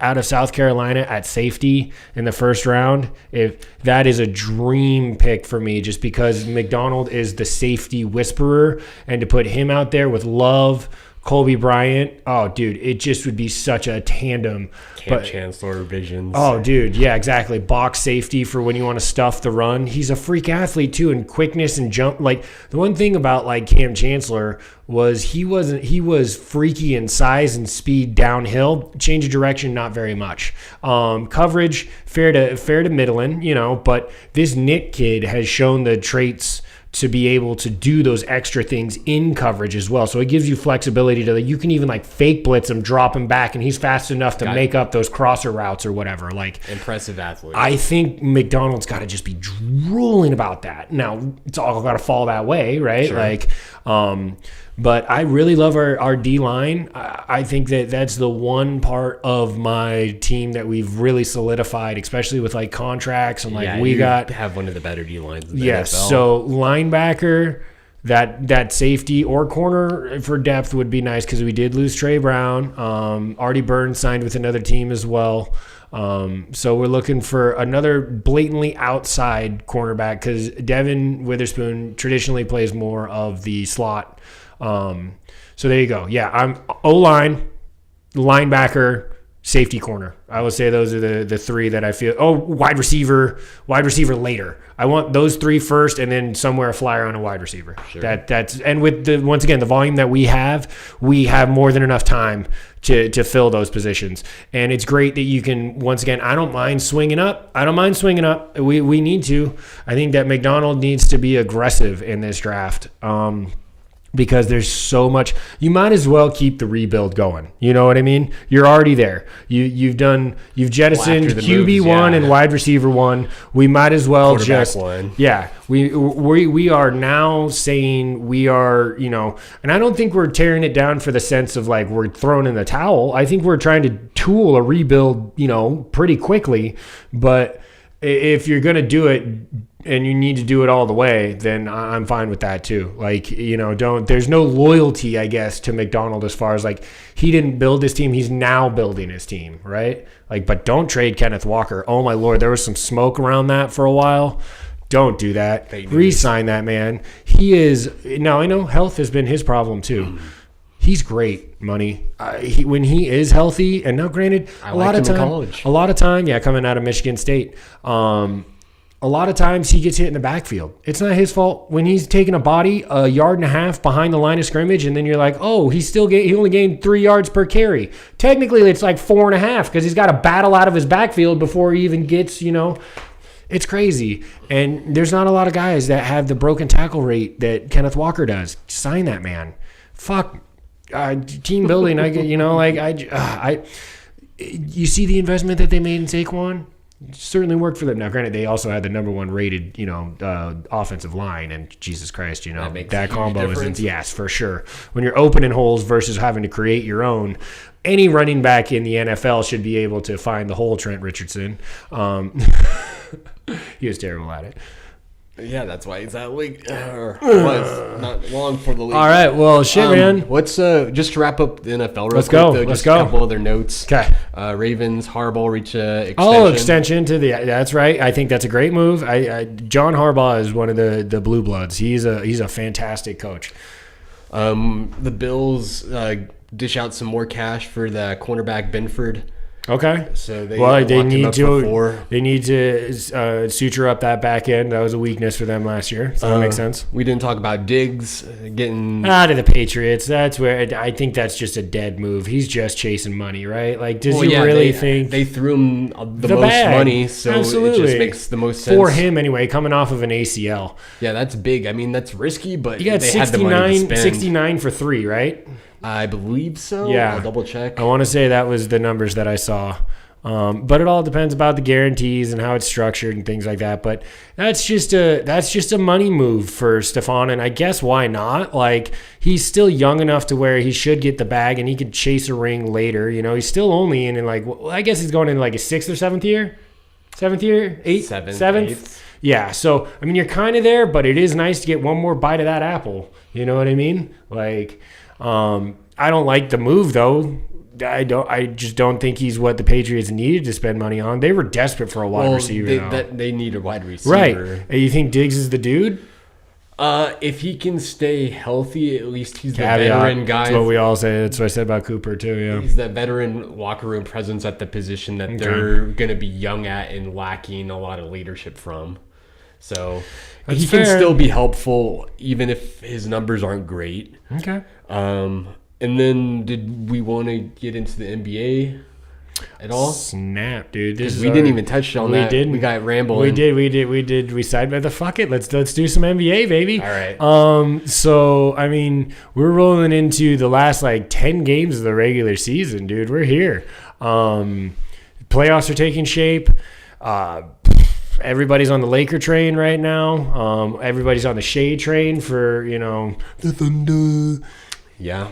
out of South Carolina at safety in the first round. If that is a dream pick for me, just because McDonald is the safety whisperer, and to put him out there with Love, Colby Bryant, oh, dude, it just would be such a tandem. Chancellor visions. Oh, dude, yeah, exactly. Box safety for when you want to stuff the run. He's a freak athlete too, and quickness and jump. Like, the one thing about like Cam Chancellor was he was freaky in size and speed downhill. Change of direction, not very much. Coverage, fair to middling, But this Nick kid has shown the traits to be able to do those extra things in coverage as well. So it gives you flexibility to, you can even like fake blitz him, drop him back, and he's fast enough to make up those crosser routes or whatever. Like, impressive athlete. I think McDonald's got to just be drooling about that. Now, it's all got to fall that way, right? Sure. But I really love our D-line. I think that's the one part of my team that we've really solidified, especially with like contracts and have one of the better D-lines in the yes, NFL. So linebacker, that safety or corner for depth would be nice because we did lose Trey Brown. Artie Burns signed with another team as well. So we're looking for another blatantly outside cornerback because Devin Witherspoon traditionally plays more of the slot. So there you go. Yeah, I'm O-line, linebacker, safety, corner. I would say those are the three that I feel. Oh, wide receiver later. I want those three first, and then somewhere a flyer on a wide receiver. Sure. That's and with once again the volume that we have more than enough time to fill those positions. And it's great that you can, once again, I don't mind swinging up. We need to. I think that McDonald needs to be aggressive in this draft. Because there's so much, you might as well keep the rebuild going. You know what I mean? You're already there. You've jettisoned QB one and wide receiver one. We might as well just one. Yeah. We are now saying we are, and I don't think we're tearing it down for the sense of like we're throwing in the towel. I think we're trying to tool a rebuild, pretty quickly. But if you're gonna do it and you need to do it all the way, then I'm fine with that too. Like, there's no loyalty, I guess, to McDonald as far as like he didn't build his team, he's now building his team, right? Like, but don't trade Kenneth Walker. Oh my Lord, there was some smoke around that for a while. Don't do that. Re-sign that man. He is now. I know health has been his problem too. He's great, money. When he is healthy, and now granted, a lot of time, coming out of Michigan State. A lot of times he gets hit in the backfield. It's not his fault. When he's taking a body a yard and a half behind the line of scrimmage, and then you're like, oh, he only gained 3 yards per carry. Technically, it's like 4.5 because he's got to battle out of his backfield before he even gets, It's crazy. And there's not a lot of guys that have the broken tackle rate that Kenneth Walker does. Sign that man. Fuck. Team building. You see the investment that they made in Saquon? Certainly worked for them. Now, granted, they also had the number one rated, offensive line, and Jesus Christ, that combo isn't. Yes, for sure. When you're opening holes versus having to create your own, any running back in the NFL should be able to find the hole. Trent Richardson, he was terrible at it. Yeah, that's why he's that league. Was not long for the league. All right, well, shit, man. Let's just to wrap up the NFL. Let's go. A couple other notes. Okay. Ravens, Harbaugh reach extension. Oh, extension to the. That's right. I think that's a great move. John Harbaugh is one of the blue bloods. He's a fantastic coach. The Bills dish out some more cash for the cornerback Benford. Okay. So they need to suture up that back end. That was a weakness for them last year. So that makes sense. We didn't talk about Diggs getting out of the Patriots. That's where I think that's just a dead move. He's just chasing money, right? Like, does he really think they threw him the most bag. Money? So absolutely. It just makes the most sense for him anyway. Coming off of an ACL. Yeah, that's big. I mean, that's risky, but you got they had the money to spend. 69 for 3, right? I believe so. Yeah. I'll double check. I want to say that was the numbers that I saw. But it all depends about the guarantees and how it's structured and things like that. But that's just a money move for Stephon, and I guess why not? Like, he's still young enough to where he should get the bag and he could chase a ring later. He's still only in like, I guess he's going in like his 6th or 7th year? 7th year? 7th? Yeah, so, I mean, you're kind of there, but it is nice to get one more bite of that apple. You know what I mean? Like, I don't like the move, though. I just don't think he's what the Patriots needed to spend money on. They were desperate for a wide receiver. They need a wide receiver. Right. You think Diggs is the dude? If he can stay healthy, at least he's the veteran guy. That's what we all say. That's what I said about Cooper too. Yeah, he's that veteran locker room presence at the position that they're going to be young at and lacking a lot of leadership from. So he can still be helpful even if his numbers aren't great. Okay. And then did we want to get into the NBA at all? Snap, dude. We didn't even touch on that. We got rambling. We did. We side by the fuck it. Let's do some NBA, baby. All right. So I mean, we're rolling into the last 10 games of the regular season, dude. We're here. Playoffs are taking shape. Everybody's on the Laker train right now. Everybody's on the Shea train for the Thunder. Yeah.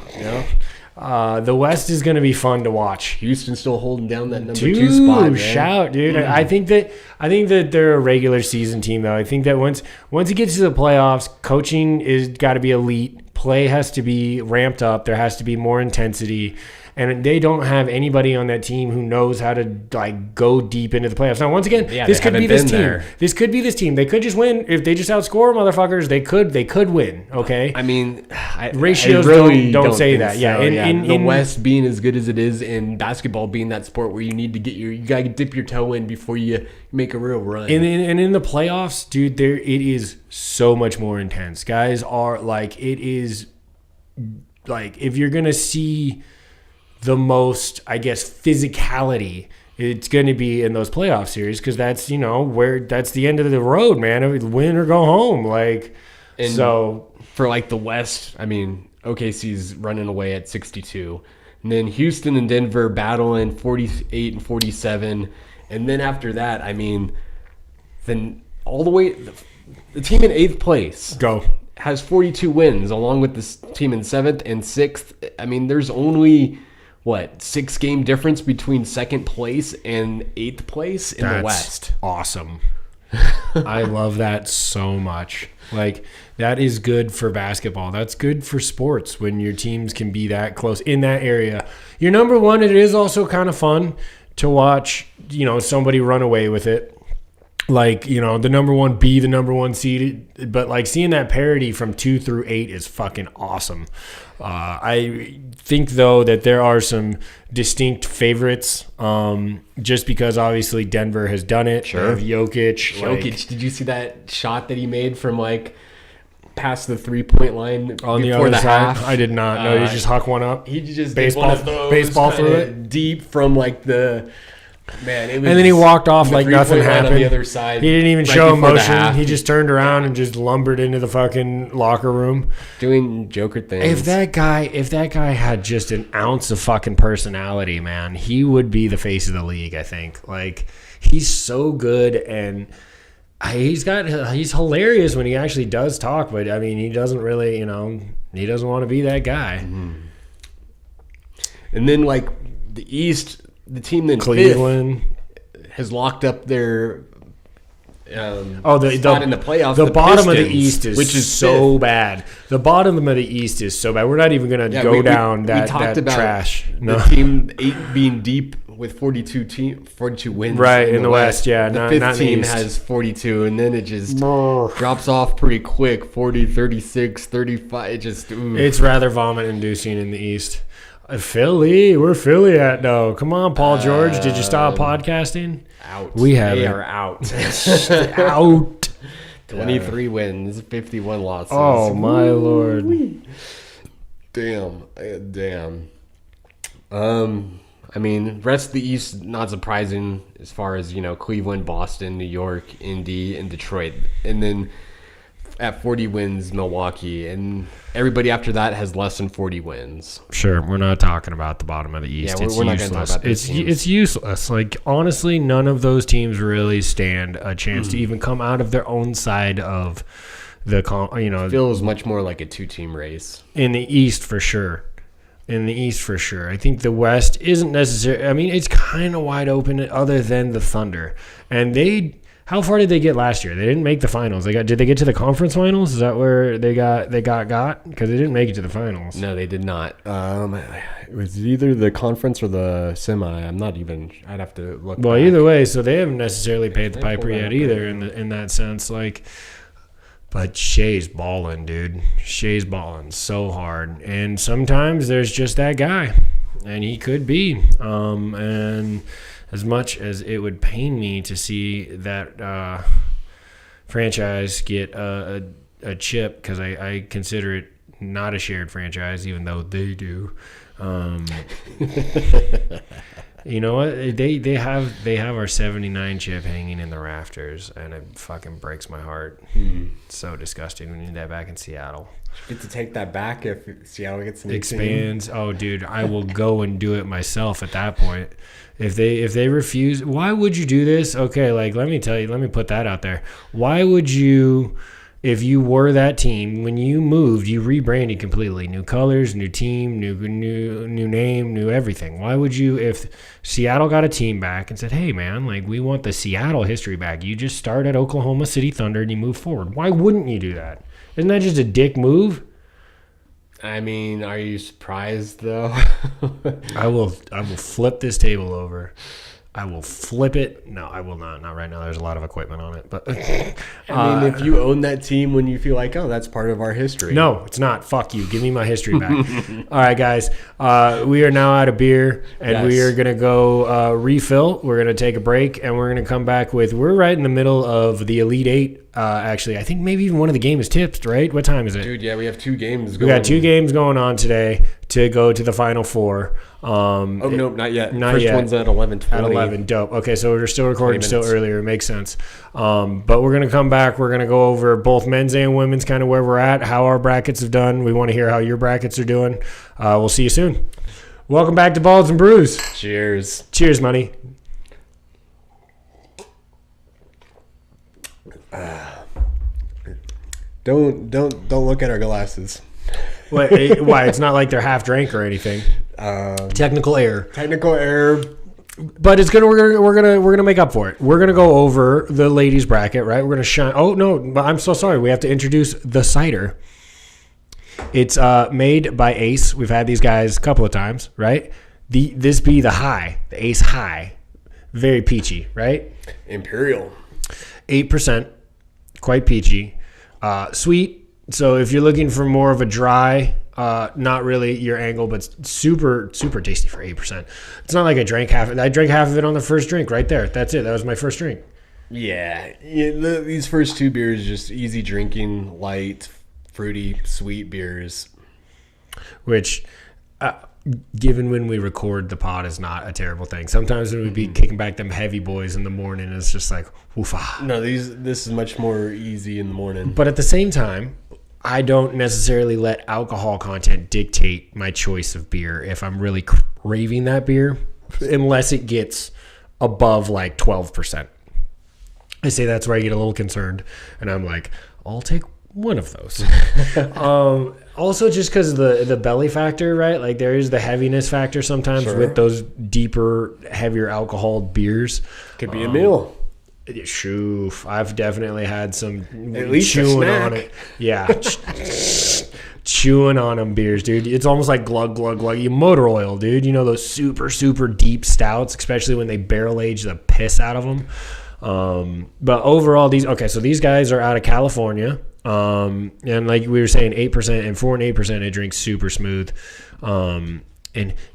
The West is going to be fun to watch. Houston's still holding down that number 2 spot, man. Shout, dude! I think that they're a regular season team, though. I think that once it gets to the playoffs, coaching is got to be elite. Play has to be ramped up. There has to be more intensity. And they don't have anybody on that team who knows how to go deep into the playoffs. Now, once again, this could be this team. There. This could be this team. They could just win if they just outscore motherfuckers. They could win. Okay. I mean, ratios really don't say that. So. Yeah. In the West being as good as it is, and basketball being that sport where you need to you gotta dip your toe in before you make a real run. And in the playoffs, dude, it is so much more intense. Guys are it is if you're gonna see the most, I guess, physicality, it's going to be in those playoff series because that's, where that's the end of the road, man. Win or go home. So for the West, I mean, OKC's running away at 62. And then Houston and Denver battling 48 and 47. And then after that, I mean, then all the way, the team in 8th place has 42 wins along with this team in 7th and 6th. I mean, there's only 6-game difference between 2nd place and 8th place in the West. Awesome. I love that so much. That is good for basketball. That's good for sports when your teams can be that close in that area. Your number one, it is also kind of fun to watch, somebody run away with it. The number one be the number one seed, but seeing that parity from 2 through 8 is fucking awesome. I think though that there are some distinct favorites, just because obviously Denver has done it. Sure. Jokic, did you see that shot that he made from past the 3-point line on the before other the side? half? I did not know. He just huck one up. He just baseball through it deep from the. Man, it was, and then he walked off like nothing happened. On the other side, he didn't even show emotion. He just turned around and just lumbered into the fucking locker room, doing Joker things. If that guy had just an ounce of fucking personality, man, he would be the face of the league. I think. He's so good, and he's hilarious when he actually does talk. But I mean, he doesn't really, he doesn't want to be that guy. Mm-hmm. And then the East. The team in Cleveland 5th has locked up their spot in the playoffs. The bottom of the East is so bad. The bottom of the East is so bad. We're not even going to go down that trash. No. The team 8 being deep with 42 wins. Right, in the West, yeah. The 5th team has 42, and then it just drops off pretty quick. 40, 36, 35. It's rather vomit-inducing in the East. Philly, where Philly at though? Come on, Paul George. Did you stop podcasting? Out. They are out. Out. 23 wins, 51 losses. Oh my Lord. Damn. I mean, rest of the East not surprising as far as Cleveland, Boston, New York, Indy, and Detroit, and then at 40 wins, Milwaukee, and everybody after that has less than 40 wins. Sure, we're not talking about the bottom of the East. Yeah, we're not going to talk about this. It's useless. Honestly, none of those teams really stand a chance to even come out of their own side of the. It feels much more like a 2-team race in the East for sure. I think the West isn't necessarily. I mean, it's kind of wide open, other than the Thunder, and they. How far did they get last year? They didn't make the finals. Did they get to the conference finals? Is that where they got? Because they didn't make it to the finals. No, they did not. It was either the conference or the semi. I'm not even. I'd have to look. Well, back. either way, so they haven't necessarily paid the piper yet either in that sense. Like, but Shea's balling, dude. Shea's balling so hard, and sometimes there's just that guy, and he could be. And as much as it would pain me to see that franchise get a chip, because I consider it not a shared franchise, even though they do. You know what? They have our 79 chip hanging in the rafters, and it fucking breaks my heart. It's so disgusting. We need that back in Seattle. Get to take that back if Seattle gets an expands. Oh, dude, I will go and do it myself at that point. If they refuse, why would you do this? Okay, like let me tell you, let me put that out there. Why would you? If you were that team, when you moved, you rebranded completely. New colors, new team, new name, new everything. Why would you, if Seattle got a team back and said, hey, man, like we want the Seattle history back. You just start at Oklahoma City Thunder and you move forward. Why wouldn't you do that? Isn't that just a dick move? I mean, are you surprised, though? I will flip this table over. I will flip it. No, I will not. Not right now. There's a lot of equipment on it. But I mean, if you own that team when you feel like, oh, that's part of our history. No, it's not. Fuck you. Give me my history back. All right, guys. We are now out of beer, and we are going to go refill. We're going to take a break, and we're going to come back with, we're right in the middle of the Elite Eight. Actually, I think maybe even one of the games is tipped, right? What time is it? Dude, yeah, we have 2 games going on. We got 2 games going on today to go to the Final Four. Nope, not yet. Not yet. One's at 11:20. At 11, dope. Okay, so we're still recording still earlier. It makes sense. But we're going to come back. We're going to go over both men's and women's, kind of where we're at, how our brackets have done. We want to hear how your brackets are doing. We'll see you soon. Welcome back to Balls and Brews. Cheers. Cheers, money. Don't look at our glasses. Wait, why? It's not like they're half drank or anything. Technical error. But it's we're gonna make up for it. We're gonna go over the ladies bracket, right? We're gonna shine. Oh no, but I'm so sorry. We have to introduce the cider. It's made by Ace. We've had these guys a couple of times, right? This be the Ace High, very peachy, right? Imperial, 8%, quite peachy, sweet. So if you're looking for more of a dry, not really your angle, but super, super tasty for 8%. It's not like I drank half of it. I drank half of it on the first drink right there. That's it. That was my first drink. Yeah. These first 2 beers, just easy drinking, light, fruity, sweet beers. Which, given when we record the pod, is not a terrible thing. Sometimes when we be kicking back them heavy boys in the morning, it's just like, woofa. No, this is much more easy in the morning. But at the same time, I don't necessarily let alcohol content dictate my choice of beer if I'm really craving that beer, unless it gets above like 12%. I say that's where I get a little concerned, and I'm like, I'll take one of those. Also, just because of the belly factor, right? Like there is the heaviness factor sometimes with those deeper, heavier alcohol beers. Could be a meal. Shoof. I've definitely had some at least chewing on it. Yeah. Chewing on them beers, dude. It's almost like glug, glug, glug. You motor oil, dude. You know those super, super deep stouts, especially when they barrel age the piss out of them. But overall, these guys are out of California. And like we were saying, 8%, and for an 8%, it drinks super smooth. And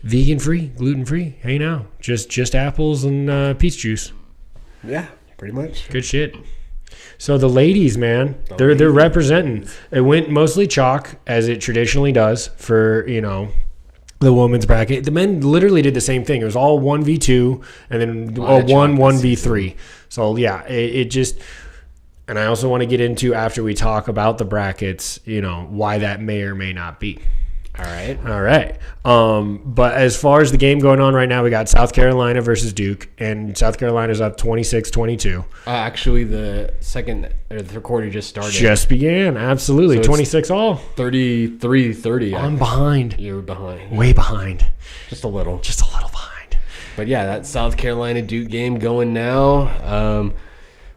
vegan free, gluten free. Hey now, just apples and peach juice. Yeah. Pretty much. Good shit. So the ladies, man, they're representing. It went mostly chalk, as it traditionally does for, the women's bracket. The men literally did the same thing. It was all 1v2 and then 1v3. So yeah, it just, and I also want to get into, after we talk about the brackets, why that may or may not be. All right. But as far as the game going on right now, we got South Carolina versus Duke, and South Carolina's up 26-22. Actually, the third quarter just started. Just began, absolutely. So 26 all. 33-30. I'm behind. You're behind. Way behind. Just a little behind. But yeah, that South Carolina Duke game going now.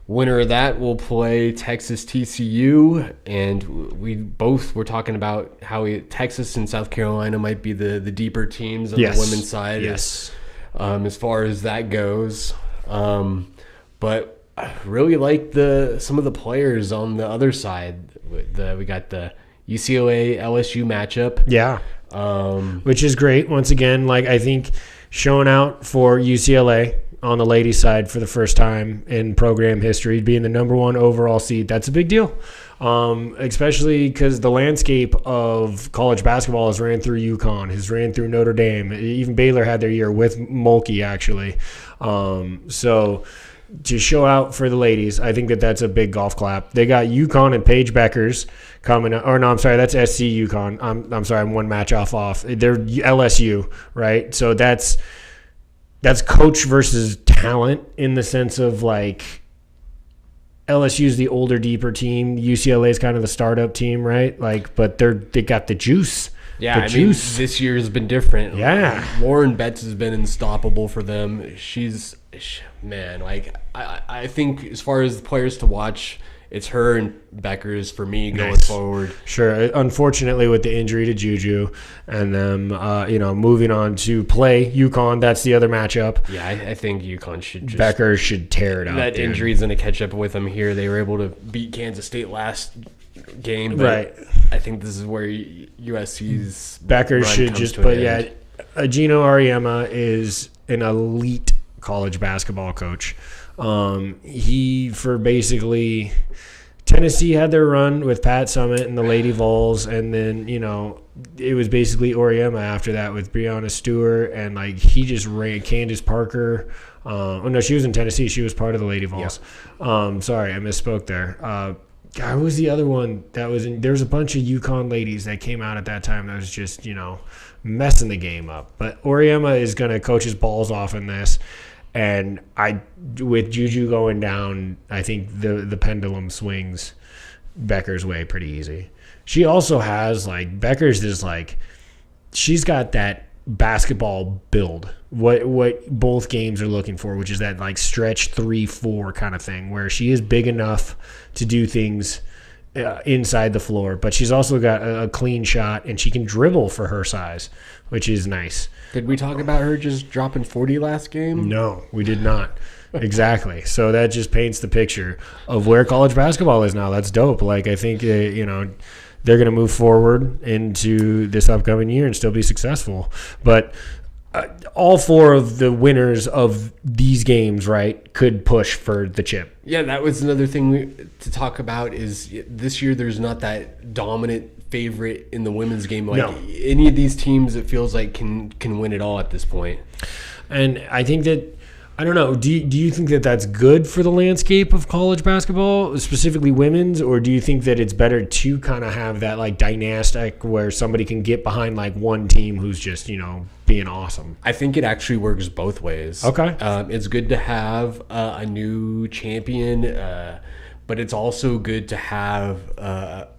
Winner of that will play Texas TCU, and we both were talking about how Texas and South Carolina might be the deeper teams on the women's side. Yes. As far as that goes. But I really like some of the players on the other side. We got the UCLA LSU matchup. Yeah. Which is great. Once again, like I think showing out for UCLA on the ladies' side for the first time in program history, being the number 1 overall seed, that's a big deal. Especially because the landscape of college basketball has ran through UConn, has ran through Notre Dame. Even Baylor had their year with Mulkey, actually. So to show out for the ladies, I think that's a big golf clap. They got UConn and Paige Beckers coming up. Or no, I'm sorry, that's SC UConn. I'm sorry, I'm one match off. They're LSU, right? So that's coach versus talent in the sense of like LSU's the older, deeper team. UCLA is kind of the startup team, right? Like, but they got the juice. Yeah, I mean, this year has been different. Yeah, Lauren Betts has been unstoppable for them. Man, like I think as far as the players to watch, it's her and Beckers for me going forward. Sure. Unfortunately, with the injury to Juju and them, moving on to play UConn, that's the other matchup. Yeah, I think UConn should just... Beckers should tear it out. That injury is going to catch up with them here. They were able to beat Kansas State last game, but right. I think this is where USC's Beckers should just... But yeah, Gino Auriemma is an elite college basketball coach. He, for basically... Tennessee had their run with Pat Summitt and the Lady Vols, and then, it was basically Auriemma after that with Breonna Stewart, and, like, he just ran Candace Parker. No, she was in Tennessee. She was part of the Lady Vols. Yeah. Sorry, I misspoke there. God, who was the other one that was in? There was a bunch of UConn ladies that came out at that time that was just, messing the game up. But Auriemma is going to coach his balls off in this. And with Juju going down, I think the pendulum swings Becker's way pretty easy. She also has, like, Becker's is like, she's got that basketball build, what both games are looking for, which is that, like, stretch 3-4 kind of thing, where she is big enough to do things inside the floor, but she's also got a clean shot, and she can dribble for her size, which is nice. Did we talk about her just dropping 40 last game? No, we did not. Exactly. So that just paints the picture of where college basketball is now. That's dope. Like, I think, they're going to move forward into this upcoming year and still be successful. But all 4 of the winners of these games, right, could push for the chip. Yeah, that was another thing to talk about is this year there's not that dominant favorite in the women's game. Like, no. Any of these teams, it feels like can win it all at this point. And I think that, I don't know, do you think that that's good for the landscape of college basketball, specifically women's, or do you think that it's better to kind of have that, like, dynastic where somebody can get behind, like, one team who's just, being awesome? I think it actually works both ways. Okay. It's good to have a new champion, but it's also good to have a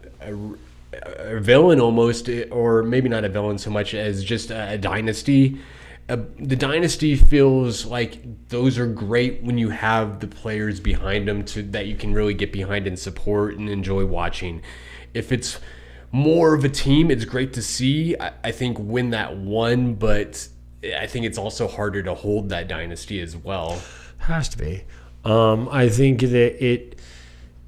villain almost, or maybe not a villain so much as just a dynasty. The dynasty feels like those are great when you have the players behind them that you can really get behind and support and enjoy watching. If it's more of a team, it's great to see, I think, win that one, but I think it's also harder to hold that dynasty as well. Has to be. I think that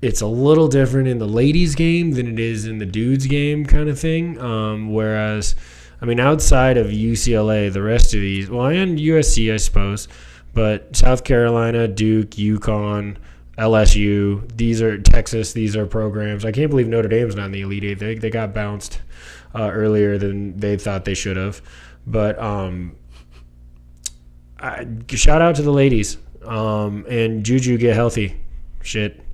it's a little different in the ladies' game than it is in the dudes' game kind of thing. Whereas, I mean, outside of UCLA, the rest of these, well, and USC, I suppose, but South Carolina, Duke, UConn, LSU, these are Texas, these are programs. I can't believe Notre Dame's not in the Elite Eight. They got bounced earlier than they thought they should have. But shout out to the ladies. And Juju get healthy. Shit.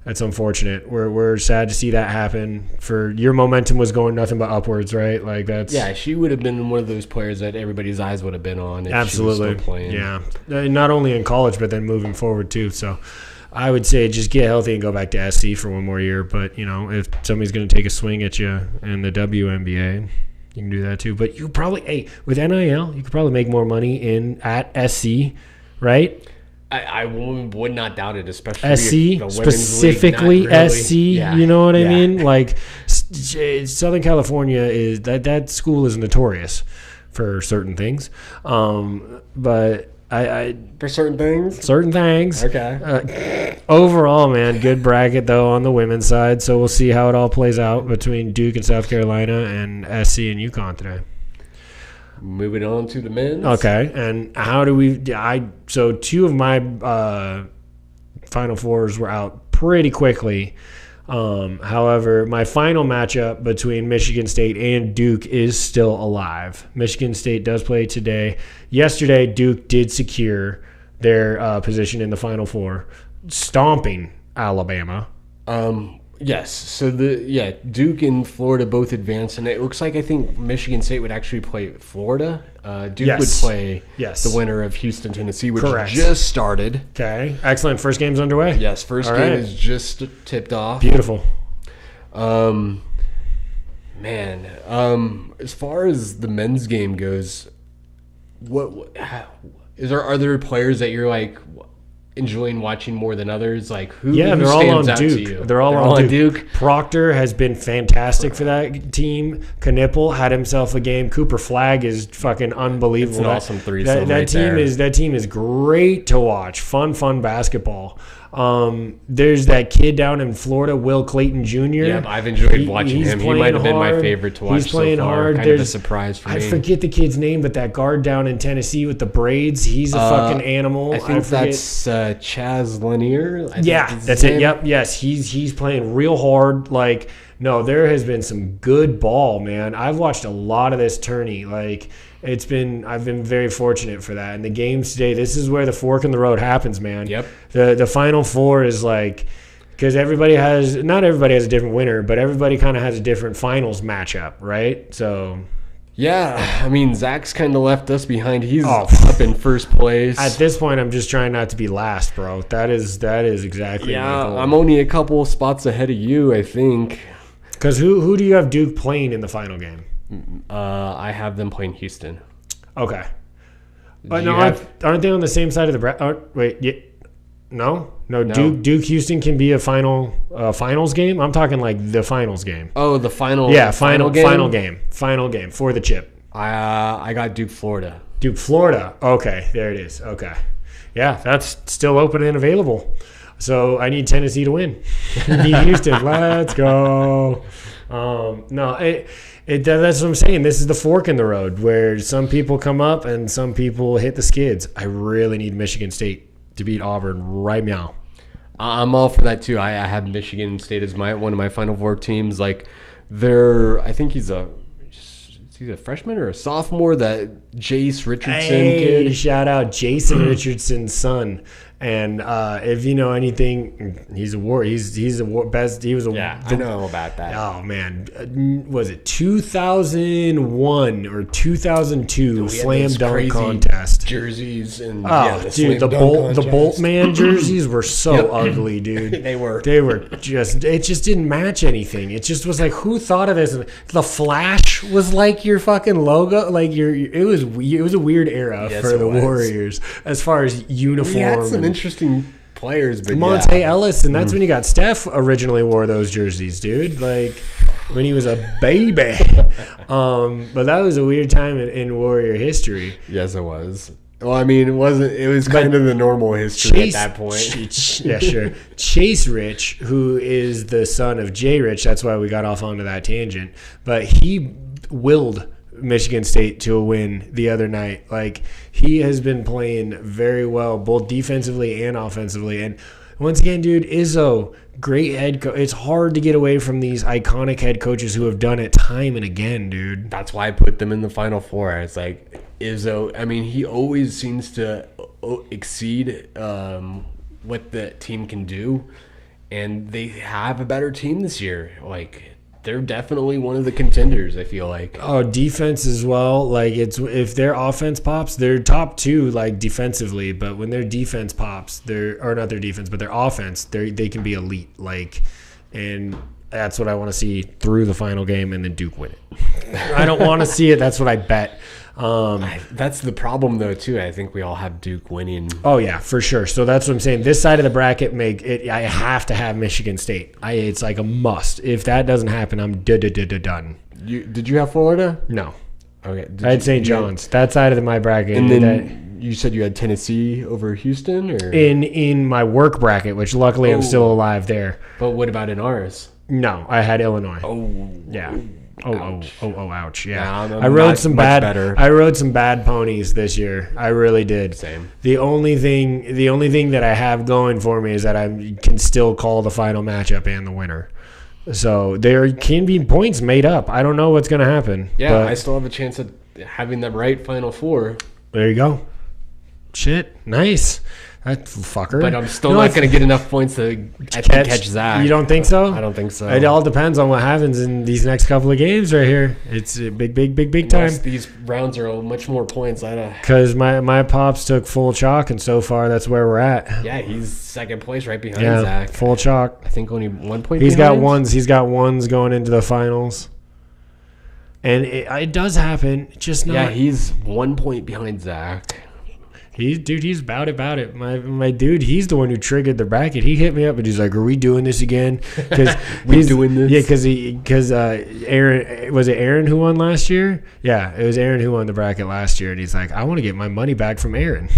That's unfortunate. We're sad to see that happen. For your momentum was going nothing but upwards, right? Like that's she would have been one of those players that everybody's eyes would have been on. If absolutely, she was still playing. Yeah. Not only in college, but then moving forward too. So, I would say just get healthy and go back to SC for one more year. But if somebody's going to take a swing at you in the WNBA, you can do that too. But you probably, with NIL, you could probably make more money at SC, right? I would not doubt it, especially SC, the women's specifically league, not really. SC. Yeah. You know what I Yeah. mean? Like Southern California is that school is notorious for certain things, but I For certain things. certain things. Okay. Overall, man, good bracket though on the women's side. So we'll see how it all plays out between Duke and South Carolina and SC and UConn today. Moving on to the men's. Okay, and how do we? So two of my Final Fours were out pretty quickly. However, my final matchup between Michigan State and Duke is still alive. Michigan State does play today. Yesterday, Duke did secure their position in the Final Four, stomping Alabama. Yes. So Duke and Florida both advanced, and it looks like I think Michigan State would actually play Florida. Duke Yes. would play Yes. the winner of Houston, Tennessee, which Correct. just started. Okay, excellent. First game's underway. Yes, first All game right. is just tipped off. Beautiful. As far as the men's game goes, are there players that you're like enjoying watching more than others? Like who? Yeah, who they're all on stands out to Duke. you? They're all on Duke. Proctor has been fantastic for that team. Knipple had himself a game. Cooper Flagg is fucking unbelievable. It's an awesome threesome That right team there. that team is great to watch. Fun basketball. There's that kid down in Florida, Will Clayton Jr. Yeah, I've enjoyed watching he's him. He playing might have been my hard. favorite to watch He's playing so far. hard. Kind of a There's- surprise for I me. forget the kid's name, but that guard down in Tennessee with the braids, he's a fucking animal. I think forget. that's Chaz Lanier. I think Yeah, his that's it. name. Yep, yes, he's playing real hard. Like, no, there has been some good ball, man. I've watched a lot of this tourney. Like, I've been very fortunate for that. And the games today, this is where the fork in the road happens, man. Yep. The Final Four is like, because not everybody has a different winner, but everybody kind of has a different finals matchup, right? So Yeah, I mean, Zach's kind of left us behind. He's Oh. up in first place. at this point, I'm just trying not to be last, bro. That is exactly Yeah, my goal. I'm only a couple spots ahead of you, I think. Because who do you have Duke playing in the final game? I have them playing Houston. Okay. But Do no, you have- aren't they on the same side of the bracket? Wait, yeah, no. Duke Houston can be a finals game. I'm talking like the finals game. Oh, the final. Yeah, final game. game for the chip. I got Duke, Florida. Duke, Florida. Okay, there it is. Okay, yeah, that's still open and available. So I need Tennessee to win. Beat Houston. Let's go. That's what I'm saying. This is the fork in the road where some people come up and some people hit the skids. I really need Michigan State to beat Auburn right now. I'm all for that too. I have Michigan State as one of my Final Four teams. Like, I think he's a freshman or a sophomore. That Jace Richardson Hey, kid. shout out Jason Richardson's son. And if you know anything, he's a best. He was a I know about that. Oh man, was it 2001 or 2002 slam dunk contest? Jerseys and Dude, the Bolt man jerseys were so ugly, dude. They were just it just didn't match anything. It just was like, who thought of this? The Flash was like your fucking logo, like it was a weird era for the Warriors as far as uniform. We had some interesting players, but Monte Ellis, and that's when you got Steph originally wore those jerseys, dude. Like when he was a baby. But that was a weird time in Warrior history. Yes, it was. Well, I mean, it wasn't. It was kind of the normal history at that point. Yeah, sure. Chase Rich, who is the son of Jay Rich, that's why we got off onto that tangent. But he willed Michigan State to a win the other night. Like, he has been playing very well, both defensively and offensively. And once again, dude, Izzo, great head coach. It's hard to get away from these iconic head coaches who have done it time and again, dude. That's why I put them in the Final Four. It's like Izzo. I mean, he always seems to exceed what the team can do, and they have a better team this year. Like, they're definitely one of the contenders, I feel like. Oh, defense as well. Like, it's if their offense pops, they're top two, like, defensively. But when their defense pops, not their defense, but their offense, they can be elite. Like, and That's what I want to see through the final game, and then Duke win it. I don't want to see it. That's what I bet. That's the problem, though, too. I think we all have Duke winning. Oh, yeah, for sure. So that's what I'm saying. This side of the bracket, I have to have Michigan State. It's like a must. If that doesn't happen, I'm done. Did you have Florida? No. Okay. I had St. John's. That side of my bracket. And then you said you had Tennessee over Houston? Or In my work bracket, which luckily I'm still alive there. But what about in ours? No, I had Illinois. Oh. Yeah. Ouch. Yeah. Nah, I rode some bad better. I rode some bad ponies this year. I really did. Same. The only thing that I have going for me is that I can still call the final matchup and the winner. So there can be points made up. I don't know what's going to happen. Yeah, I still have a chance of having them right Final Four. There you go. Shit. Nice. That fucker. But I'm still not going to get enough points to catch Zach. You don't think so? I don't think so. It all depends on what happens in these next couple of games right here. It's a big time. These rounds are much more points. Because my pops took full chalk, and so far that's where we're at. Yeah, he's second place right behind Zach. Full chalk. I think only 1 point He's behind. got ones going into the finals. And it does happen. Just not. Yeah, he's 1 point behind Zach. He's about it. My dude, he's the one who triggered the bracket. He hit me up and he's like, "Are we doing this again?" Because we doing this? Yeah, because Aaron, was it Aaron who won last year? Yeah, it was Aaron who won the bracket last year, and he's like, "I want to get my money back from Aaron."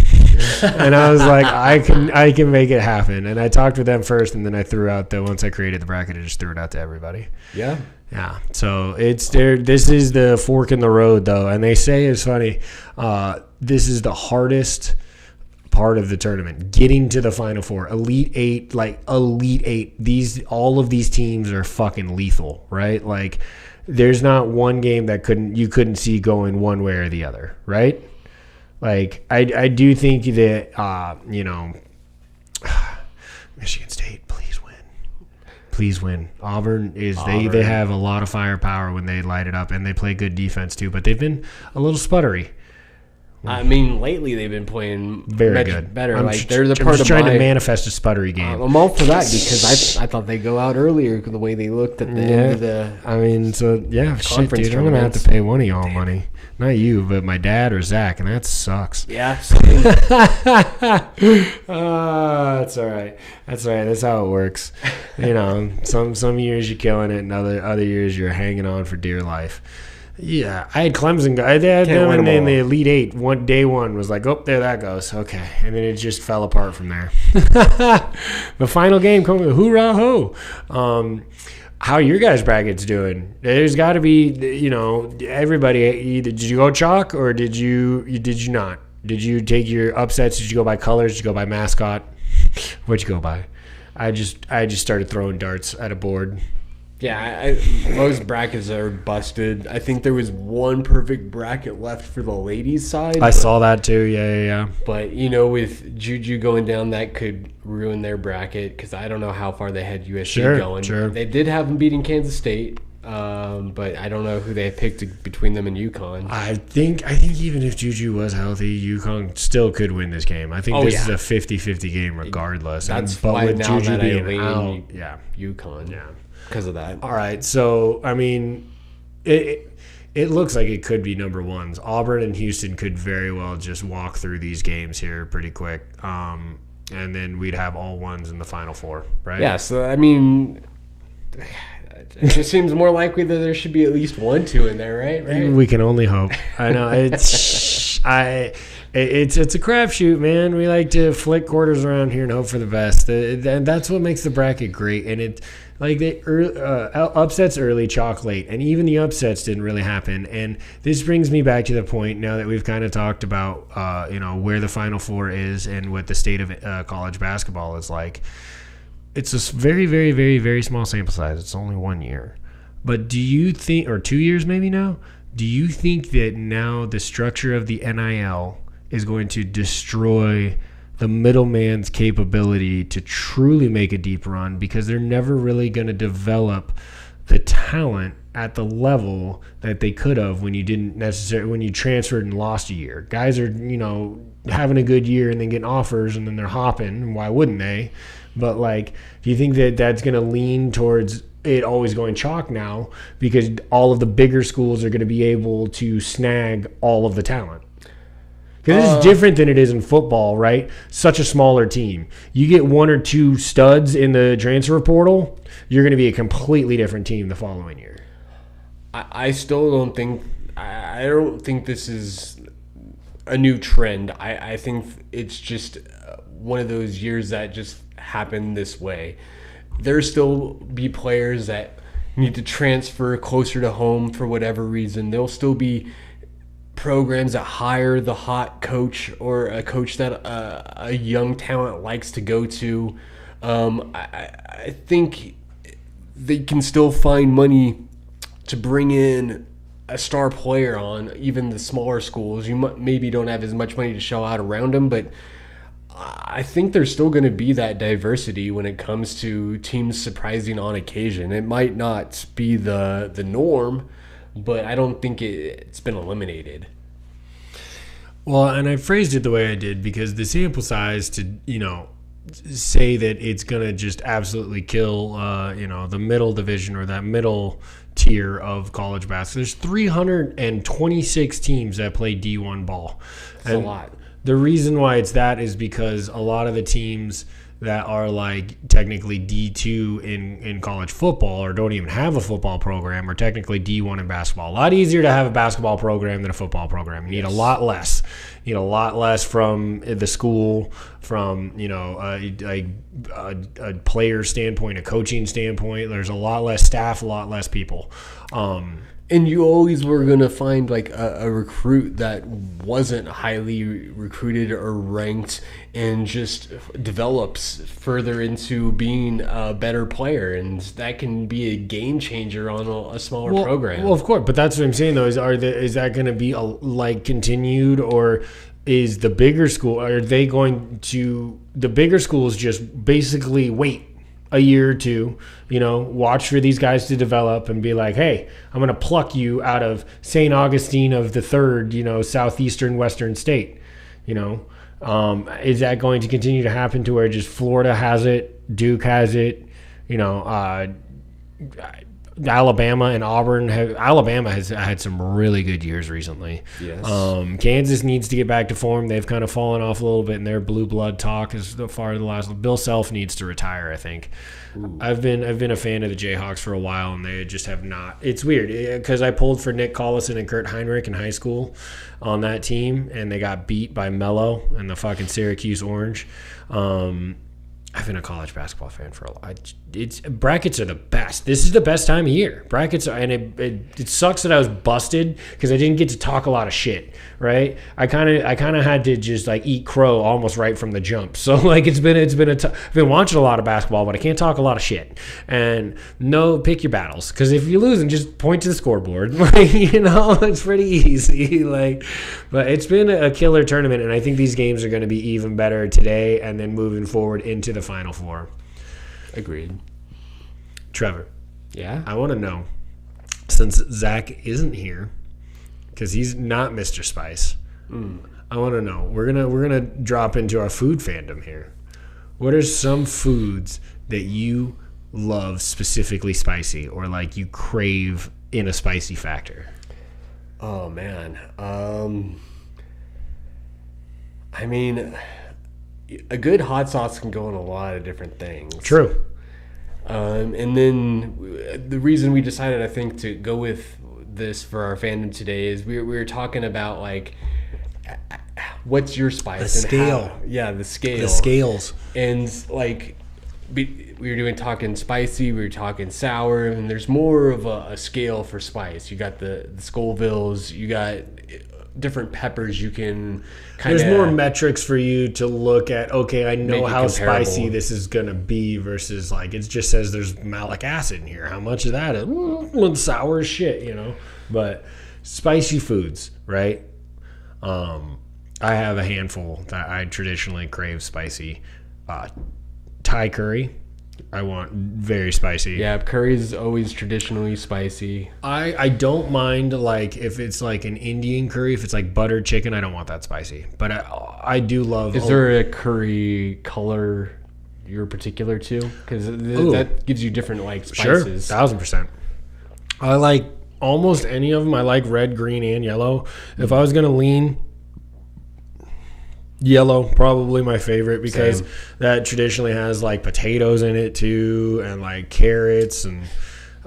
And I was like, I can make it happen. And I talked with them first, and then I threw out once I created the bracket, I just threw it out to everybody. Yeah. Yeah, so it's there. This is the fork in the road, though, and they say it's funny. This is the hardest part of the tournament, getting to the Final Four, Elite Eight. All of these teams are fucking lethal, right? Like, there's not one game that you couldn't see going one way or the other, right? Like, I do think that Michigan State. Please win. Auburn. They have a lot of firepower when they light it up, and they play good defense too. But they've been a little sputtery. I mean, lately they've been playing very good, better. I'm just trying to manifest a sputtery game. I'm all for that because I thought they'd go out earlier the way they looked at the end of the. I mean, shit, dude. I'm gonna have to pay one of y'all money. Not you, but my dad or Zach, and that sucks. Yeah. That's all right. That's how it works. Some years you're killing it, and other years you're hanging on for dear life. Yeah, I had Clemson. I had them in the Elite Eight. Day one was like, oh, there that goes. Okay, and then it just fell apart from there. The final game, hoorah ho! How your guys' brackets doing? There's got to be, everybody. Either did you go chalk or did you not? Did you take your upsets? Did you go by colors? Did you go by mascot? What'd you go by? I just started throwing darts at a board. Yeah, most brackets are busted. I think there was one perfect bracket left for the ladies' side. I saw that too. Yeah. But, with Juju going down, that could ruin their bracket because I don't know how far they had USC going. Sure. They did have them beating Kansas State, but I don't know who they picked between them and UConn. I think even if Juju was healthy, UConn still could win this game. I think this is a 50-50 game regardless. That's but why with now Juju that being I lean out, UConn. Yeah. Because of that. All right, so I mean, it looks like it could be number ones. Auburn and Houston could very well just walk through these games here pretty quick, and then we'd have all ones in the Final Four, right? Yeah. So I mean, it just seems more likely that there should be at least 1-2 in there, right? We can only hope. I know it's a crapshoot, man. We like to flick quarters around here and hope for the best, and that's what makes the bracket great. And it. Like upsets early, chalk late, and even the upsets didn't really happen. And this brings me back to the point now that we've kind of talked about, where the Final Four is and what the state of college basketball is like. It's a very, very, very, very small sample size. It's only 1 year, but do you think, or 2 years maybe now? Do you think that now the structure of the NIL is going to destroy the middleman's capability to truly make a deep run because they're never really going to develop the talent at the level that they could have when you transferred and lost a year? Guys are, having a good year and then getting offers and then they're hopping. Why wouldn't they? But do you think that that's going to lean towards it always going chalk now because all of the bigger schools are going to be able to snag all of the talent. Because it's different than it is in football, right? Such a smaller team. You get 1 or 2 studs in the transfer portal, you're going to be a completely different team the following year. I still don't think this is a new trend. I think it's just one of those years that just happened this way. There still be players that need to transfer closer to home for whatever reason. There'll still be programs that hire the hot coach or a coach that a young talent likes to go to. I think they can still find money to bring in a star player on even the smaller schools. You maybe don't have as much money to shell out around them, but I think there's still going to be that diversity when it comes to teams surprising on occasion. It might not be the norm, but I don't think it's been eliminated. Well, and I phrased it the way I did because the sample size to, say that it's going to just absolutely kill, the middle division or that middle tier of college basketball. There's 326 teams that play D1 ball. That's a lot. The reason why it's that is because a lot of the teams that are like technically D2 in college football or don't even have a football program are technically D1 in basketball. A lot easier to have a basketball program than a football program. You need a lot less. You need a lot less from the school, from a player standpoint, a coaching standpoint. There's a lot less staff, a lot less people. And you always were going to find like a recruit that wasn't highly recruited or ranked and just develops further into being a better player. And that can be a game changer on a smaller program. Well, of course. But that's what I'm saying, though, is that going to be continued, or is the bigger school, are they going to – the bigger schools just basically wait a year or two, watch for these guys to develop and be like, hey, I'm going to pluck you out of St. Augustine of the third, southeastern Western state, is that going to continue to happen to where just Florida has it, Duke has it, Alabama and Auburn Alabama has had some really good years recently. Yes. Kansas needs to get back to form. They've kind of fallen off a little bit in their blue blood talk as far as the last. Bill Self needs to retire, I think. Ooh. I've been a fan of the Jayhawks for a while, and they just have not. It's weird because I pulled for Nick Collison and Kurt Heinrich in high school on that team, and they got beat by Mello and the fucking Syracuse Orange. I've been a college basketball fan for a while. Brackets are the best. This is the best time of year. Brackets are, and it sucks that I was busted because I didn't get to talk a lot of shit, right? I kind of had to just like eat crow almost right from the jump. So like I've been watching a lot of basketball, but I can't talk a lot of shit. And pick your battles, because if you're losing, just point to the scoreboard. It's pretty easy. But it's been a killer tournament, and I think these games are going to be even better today and then moving forward into the Final Four. Agreed. Trevor. Yeah? I want to know, since Zach isn't here, because he's not Mr. Spice, I want to know, we're gonna drop into our food fandom here. What are some foods that you love specifically spicy, or like you crave in a spicy factor? Oh, man. I mean, a good hot sauce can go in a lot of different things. True. And then the reason we decided, I think, to go with this for our fandom today is we were talking about, like, what's your spice? The scale. The scale. The scales. And, like, we were talking spicy, we were talking sour, and there's more of a scale for spice. You got the Scovilles, you got different peppers you can kind of... There's more metrics for you to look at, okay, I know how spicy this is going to be versus, like, it just says there's malic acid in here. How much of that is sour as shit, But spicy foods, right? I have a handful that I traditionally crave spicy. Thai curry. I want very spicy. Yeah, curry is always traditionally spicy. I don't mind, like, if it's like an Indian curry, if it's like buttered chicken, I don't want that spicy. But I do love... Is there a curry color you're particular to? Because that gives you different like spices. Sure, 1000%. I like almost any of them. I like red, green, and yellow. If I was gonna lean, yellow probably my favorite because that traditionally has like potatoes in it too, and like carrots, and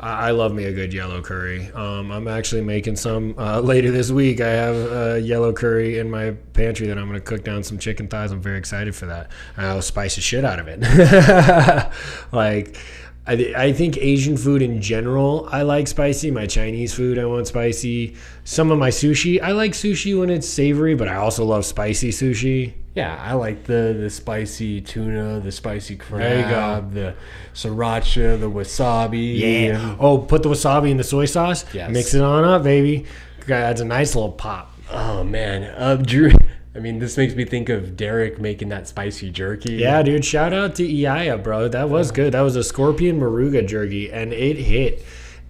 I love me a good yellow curry. I'm actually making some later this week. I have a yellow curry in my pantry that I'm going to cook down some chicken thighs. I'm very excited for that. I'll spice the shit out of it. Like, I think Asian food in general, I like spicy. My Chinese food, I want spicy. Some of my sushi, I like sushi when it's savory, but I also love spicy sushi. Yeah, I like the spicy tuna, the spicy crab, the sriracha, the wasabi. Yeah. Oh, put the wasabi in the soy sauce. Yes. Mix it on up, baby. Adds a nice little pop. Oh, man. Drew, I mean, this makes me think of Derek making that spicy jerky. Yeah, dude. Shout out to Iaya, bro. That was good. That was a scorpion maruga jerky, and it hit.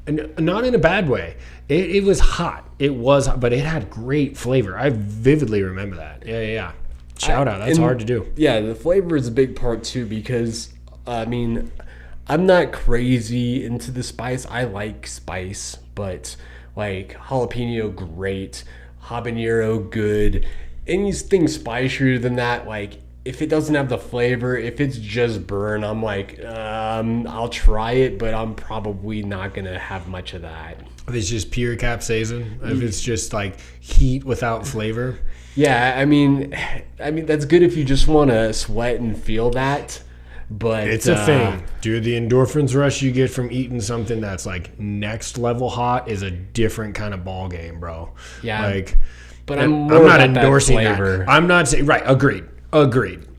And not in a bad way. It was hot. It was, but it had great flavor. I vividly remember that. Yeah. Shout out. That's hard to do. Yeah, the flavor is a big part too because, I mean, I'm not crazy into the spice. I like spice, but like jalapeno, great. Habanero, good. Anything spicier than that, like if it doesn't have the flavor, if it's just burn, I'm like, I'll try it, but I'm probably not going to have much of that. If it's just pure capsaicin, if it's just like heat without flavor. Yeah, I mean that's good if you just want to sweat and feel that, but it's a thing, dude. The endorphins rush you get from eating something that's like next level hot is a different kind of ball game, bro. Yeah, like, but I'm not endorsing that. I'm not saying right. Agreed.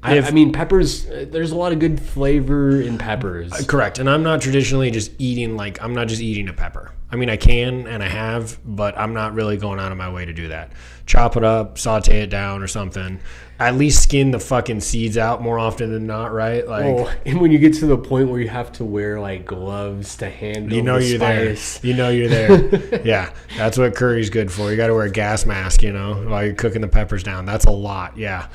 I mean, peppers. There's a lot of good flavor in peppers. Correct, and I'm not traditionally just eating like I'm not just eating a pepper. I mean, I can and I have, but I'm not really going out of my way to do that. Chop it up, saute it down or something. At least skin the fucking seeds out more often than not, right? Like, and when you get to the point where you have to wear like gloves to handle the spice. You know you're there. Yeah, that's what curry's good for. You got to wear a gas mask, while you're cooking the peppers down. That's a lot, yeah.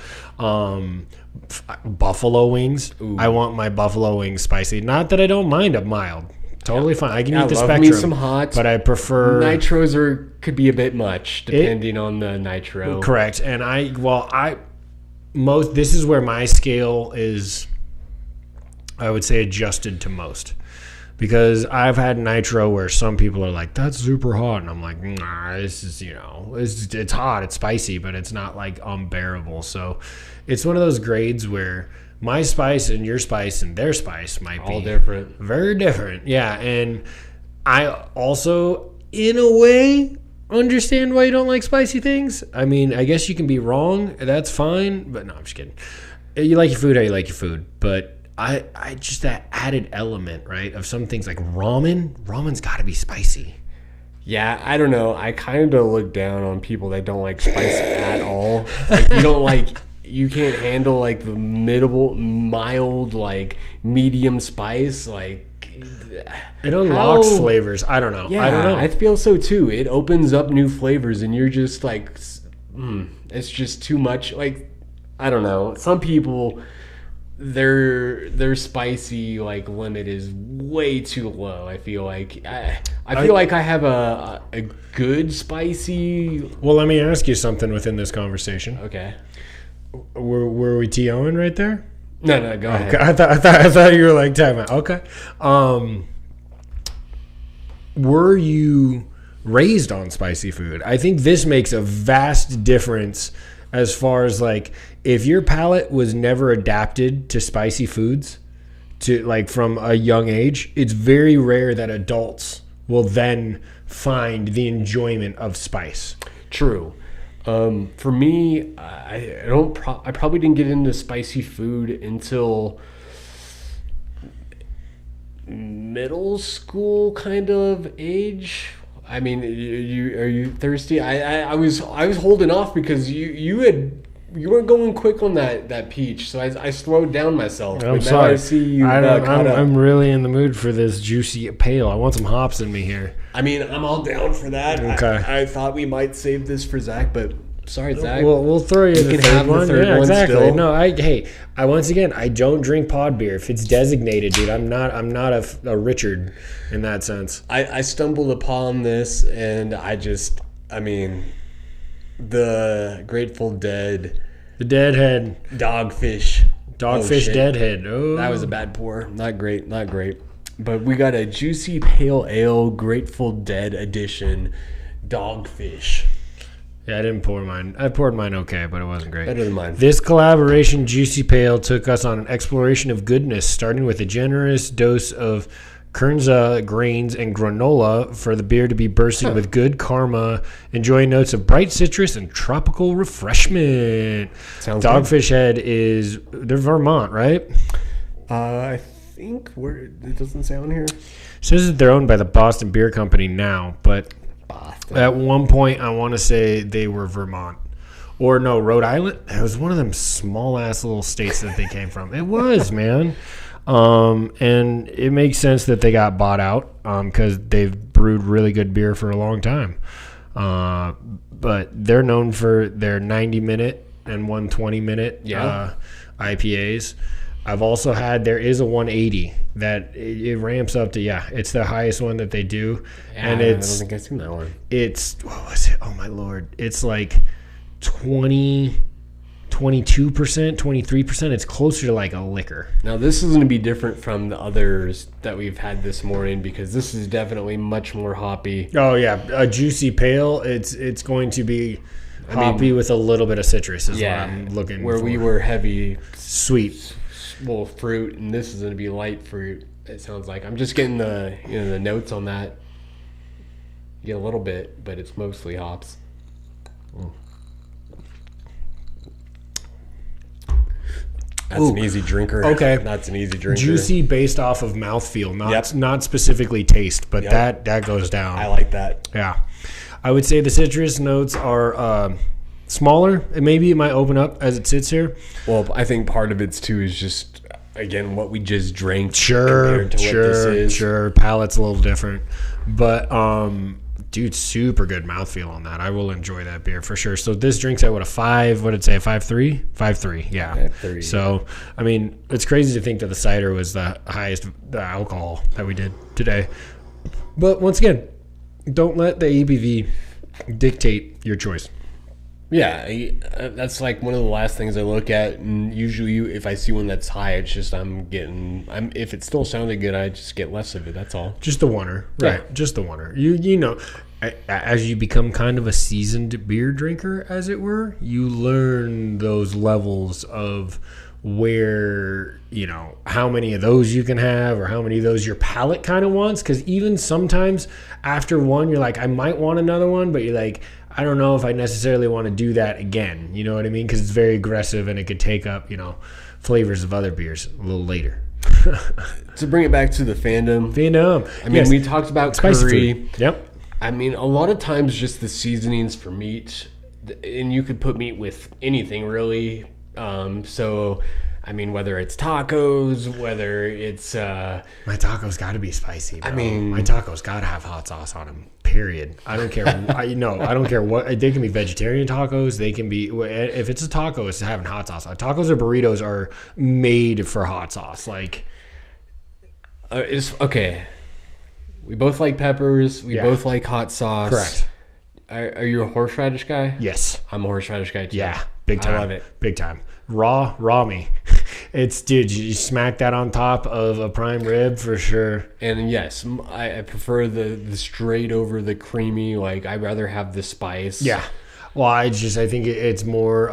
Buffalo wings. Ooh. I want my buffalo wings spicy. Not that I don't mind a mild. Totally fine. I can eat the spectrum. Me some hot, but I prefer nitros could be a bit much depending on the nitro. Correct. And this is where my scale is, I would say, adjusted to most, because I've had nitro where some people are like, that's super hot, and I'm like, nah, this is it's hot, it's spicy, but it's not like unbearable. So it's one of those grades where my spice and your spice and their spice might be all different. Very different. Yeah. And I also, in a way, understand why you don't like spicy things. I mean, I guess you can be wrong. That's fine. But no, I'm just kidding. You like your food how you like your food. But I just that added element, right, of some things like ramen. Ramen's got to be spicy. Yeah, I don't know. I kind of look down on people that don't like spice at all. Like, you can't handle like the mild, like medium spice. Like, it unlocks flavors. I don't know. Yeah, I don't know. I feel so too. It opens up new flavors, and you're just like, it's just too much. Like, I don't know. Some people, their spicy like limit is way too low. I feel like I feel like I have a good spicy. Well, let me ask you something within this conversation. Okay. Were we TOing right there? No, go ahead. Okay. I thought you were like time out. Okay. Were you raised on spicy food? I think this makes a vast difference as far as like if your palate was never adapted to spicy foods to like from a young age, it's very rare that adults will then find the enjoyment of spice. True. For me, I probably didn't get into spicy food until middle school kind of age. I mean, are you thirsty? I was holding off because you weren't going quick on that peach, so I slowed down myself. I'm sorry. I see you. I'm really in the mood for this juicy pale. I want some hops in me here. I mean, I'm all down for that. Okay. I thought we might save this for Zach, but Sorry, Zach. We'll throw you the can third have one. the third Yeah, one exactly. still. No, I once again, I don't drink pod beer. If it's designated, dude, I'm not a Richard in that sense. I stumbled upon this, and the Grateful Dead, The Deadhead, Dogfish Deadhead. Oh, That was a bad pour. Not great. But we got a Juicy Pale Ale Grateful Dead edition Dogfish. Yeah, I didn't pour mine. I poured mine okay, but it wasn't great. Better than mine. This collaboration, Juicy Pale, took us on an exploration of goodness, starting with a generous dose of Kernza grains and granola for the beer to be bursting with good karma, enjoying notes of bright citrus and tropical refreshment. Sounds Dogfish Head they're Vermont, right? I think it doesn't say on here. It says that they're owned by the Boston Beer Company now, but at one point I want to say they were Vermont. Or no, Rhode Island. It was one of them small ass little states that they came from. It was, man. And it makes sense that they got bought out because they've brewed really good beer for a long time. But they're known for their 90-minute and 120-minute IPAs. I've also there is a 180 that it ramps up to, it's the highest one that they do. Yeah, and I don't think I've seen that one. It's, what was it? Oh my Lord. It's like 22%, 23%. It's closer to like a liquor. Now, this is going to be different from the others that we've had this morning because this is definitely much more hoppy. Oh, yeah. A Juicy Pale, it's going to be hoppy with a little bit of citrus is what I'm looking for. Where we were heavy. Sweet. Well, fruit, and this is going to be light fruit, it sounds like. I'm just getting the notes on that. You get a little bit, but it's mostly hops. That's an easy drinker. Okay. That's an easy drinker. Juicy based off of mouthfeel, not specifically taste, but that goes down. I like that. Yeah. I would say the citrus notes are smaller, and maybe it might open up as it sits here. Well, I think part of it's too is just, again, what we just drank compared to what this is. Sure. Palate's a little different. But, dude, super good mouthfeel on that. I will enjoy that beer for sure. So this drink's at what, a 5, what did it say, a 5.3? 5.3, yeah. 5.3, so, I mean, it's crazy to think that the cider was the highest alcohol that we did today. But once again, don't let the ABV dictate your choice. Yeah, that's like one of the last things I look at, and usually if I see one that's high, it's just if it still sounded good, I just get less of it. That's all. Just the oneer, right? Yeah. Just the oneer. You know, as you become kind of a seasoned beer drinker, as it were, you learn those levels of where, how many of those you can have or how many of those your palate kind of wants. Because even sometimes after one, you're like, I might want another one, but you're like, I don't know if I necessarily want to do that again. You know what I mean? Because it's very aggressive and it could take up, flavors of other beers a little later. To bring it back to the fandom. I mean, we talked about spicy curry. Food. Yep. I mean, a lot of times just the seasonings for meat, and you could put meat with anything really. So, I mean, whether it's tacos, whether it's... my tacos got to be spicy, bro. I mean... my tacos got to have hot sauce on them, period. I don't care. I don't care what... They can be vegetarian tacos. They can be... If it's a taco, it's having hot sauce. Tacos or burritos are made for hot sauce. Like... it's okay. We both like peppers. We both like hot sauce. Correct. Are you a horseradish guy? Yes. I'm a horseradish guy, too. Yeah. Big time. I love it. Big time. Raw me. It's, dude, you smack that on top of a prime rib for sure. And yes, I prefer the straight over the creamy. Like, I'd rather have the spice. Yeah. Well, I think it's more,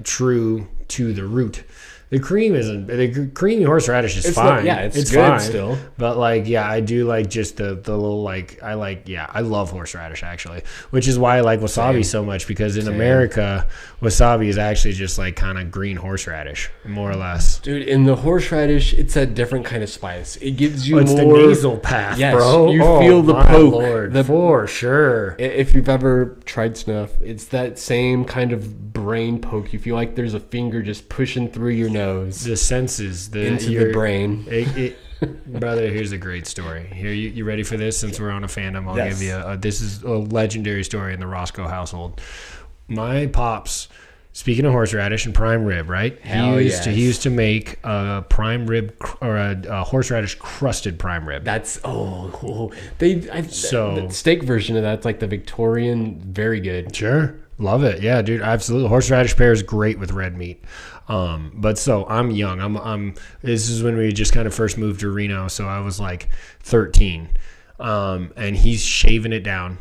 true to the root. The creamy horseradish is fine. It's good fine still. But I do like just the little I love horseradish actually, which is why I like wasabi so much because in America, wasabi is actually just like kind of green horseradish, more or less. Dude, in the horseradish, it's a different kind of spice. It gives you it's more... the nasal path, yes, bro. You feel the poke. Lord, for sure. If you've ever tried snuff, it's that same kind of brain poke. You feel like there's a finger just pushing through your nose. The senses. Into the brain. Brother, here's a great story. Here, you ready for this? Since we're on a fandom, I'll give you this is a legendary story in the Roscoe household. my pops, speaking of horseradish and prime rib, right? He used to make a prime rib or a horseradish crusted prime rib. That's the steak version of that's like the Victorian, very good. Sure, love it. Yeah, dude, absolutely. Horseradish pairs great with red meat. But so I'm young. I'm. This is when we just kind of first moved to Reno, so I was like 13. And he's shaving it down.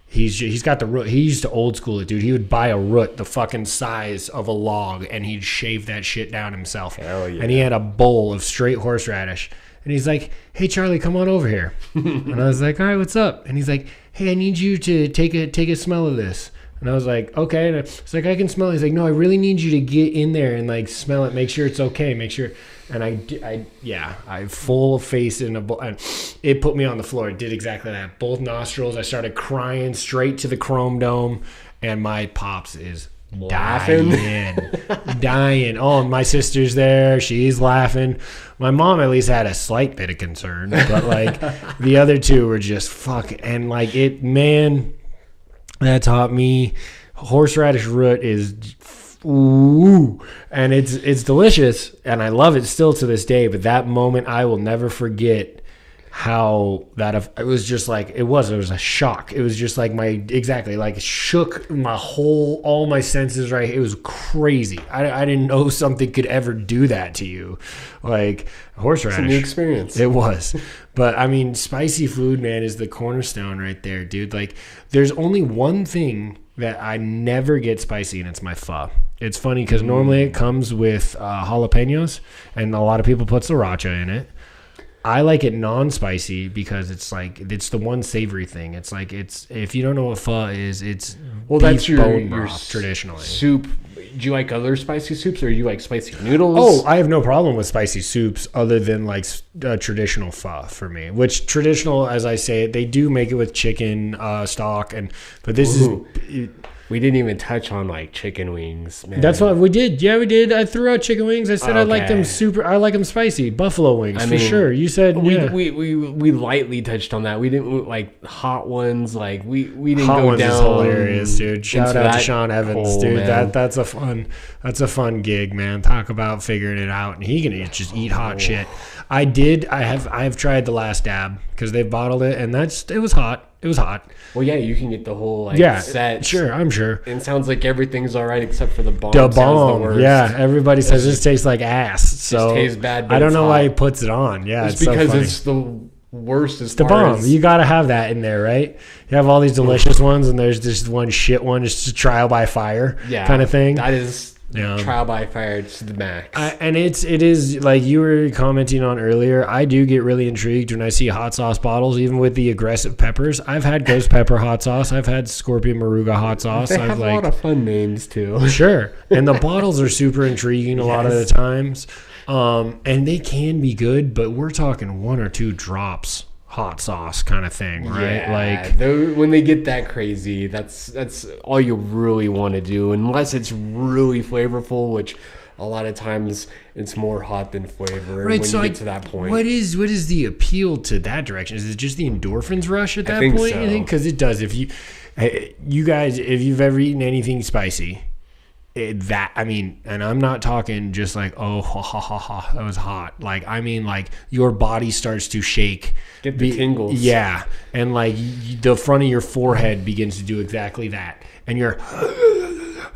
He's got the root. He used to old school it, dude. He would buy a root the fucking size of a log, and he'd shave that shit down himself. Hell yeah. And he had a bowl of straight horseradish. And he's like, "Hey, Charlie, come on over here." And I was like, "All right, what's up?" And he's like, "Hey, I need you to take a smell of this." And I was like, "Okay." And it's like, "I can smell it." He's like, "No, I really need you to get in there and like smell it, make sure it's okay, make sure." And I full face in a bowl, and it put me on the floor. It did exactly that. Both nostrils. I started crying straight to the chrome dome, and my pops is laughing, dying. Oh, my sister's there. She's laughing. My mom at least had a slight bit of concern, but like the other two were just fuck. And like it, man, that taught me horseradish root is. Ooh, and it's delicious, and I love it still to this day. But that moment, I will never forget how that it was just like it was a shock. It was just like it shook my all my senses. Right, it was crazy. I didn't know something could ever do that to you, like horseradish. It's a new experience. It was, but I mean, spicy food, man, is the cornerstone right there, dude. Like, there's only one thing that I never get spicy, and it's my pho. It's funny because normally it comes with jalapenos, and a lot of people put sriracha in it. I like it non-spicy because it's the one savory thing. It's like if you don't know what pho is, it's that's your bone broth traditionally. Soup. Do you like other spicy soups, or do you like spicy noodles? Oh, I have no problem with spicy soups other than like traditional pho for me. Which traditional, as I say, they do make it with chicken stock, but this is. We didn't even touch on like chicken wings, man. That's what we did. Yeah, we did. I threw out chicken wings. I said I like them I like them spicy. Buffalo wings for sure. You said we lightly touched on that. We didn't like hot ones. Like we didn't hot go ones down. Is hilarious, dude. Shout out to Sean Evans, dude. Man. That's a fun gig, man. Talk about figuring it out, and he can just eat hot shit. I have tried the last dab because they bottled it, and it was hot. It was hot. Well, yeah, you can get the whole set. Sure, I'm sure. And it sounds like everything's all right except for the bomb. The bomb, yeah. Everybody says this tastes like ass. So it tastes bad. But I don't know why he puts it on. Yeah, it's because so it's the worst. It's the bomb. You got to have that in there, right? You have all these delicious ones, and there's just one shit one, just a trial by fire, kind of thing. That is. Trial by fire to the max. And it is like you were commenting on earlier. I do get really intrigued when I see hot sauce bottles, even with the aggressive peppers. I've had ghost pepper hot sauce. I've had scorpion moruga hot sauce. They have a lot of fun names too. Sure, and the bottles are super intriguing a lot of the times, and they can be good. But we're talking 1 or 2 drops. Hot sauce kind of thing, right? Yeah, when they get that crazy, that's all you really want to do, unless it's really flavorful, which a lot of times it's more hot than flavor. Right, when so you get to that point, what is the appeal to that direction? Is it just the endorphins rush at that point? So. You think? Because it does. If you guys, if you've ever eaten anything spicy. And I'm not talking just like, oh, that was hot. Like, I mean, like, your body starts to shake. Get the tingles. Yeah. And, like, the front of your forehead begins to do exactly that. And you're,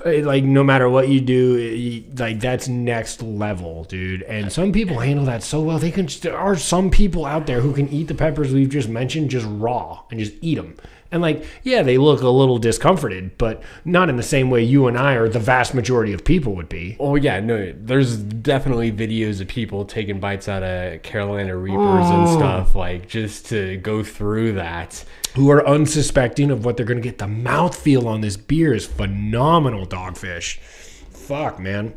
like, no matter what you do, like, that's next level, dude. And some people handle that so well. There are some people out there who can eat the peppers we've just mentioned just raw and just eat them. And, like, yeah, they look a little discomforted, but not in the same way you and I or the vast majority of people would be. Oh, yeah, no, there's definitely videos of people taking bites out of Carolina Reapers and stuff, like, just to go through that. Who are unsuspecting of what they're going to get. The mouthfeel on this beer is phenomenal, Dogfish. Fuck, man.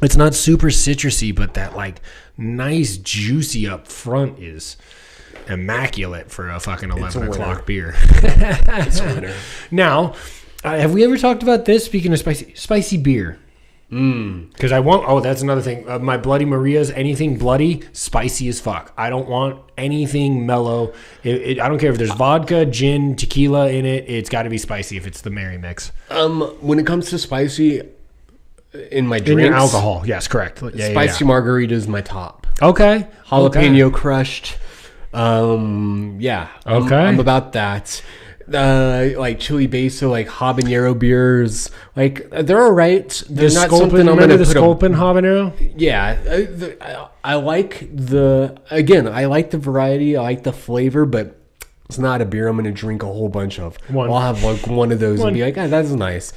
It's not super citrusy, but that, like, nice juicy up front is... immaculate for a fucking 11 o'clock beer. It's a winner. Now, have we ever talked about this? Speaking of spicy beer, Because I won't. Oh, that's another thing. My Bloody Marias, anything bloody, spicy as fuck. I don't want anything mellow. I don't care if there's vodka, gin, tequila in it. It's got to be spicy if it's the Mary mix. When it comes to spicy, in my drinks, in your alcohol, yes, correct. Yeah, spicy margarita is my top. Okay, jalapeno crushed. Yeah. Okay, I'm about that. Like chili basil, like habanero beers, like they're all right. They're not something I'm gonna put the Sculpin habanero. Yeah, I like I like the variety. I like the flavor, but it's not a beer I'm gonna drink a whole bunch of. I'll have like one of those and be like, that's nice.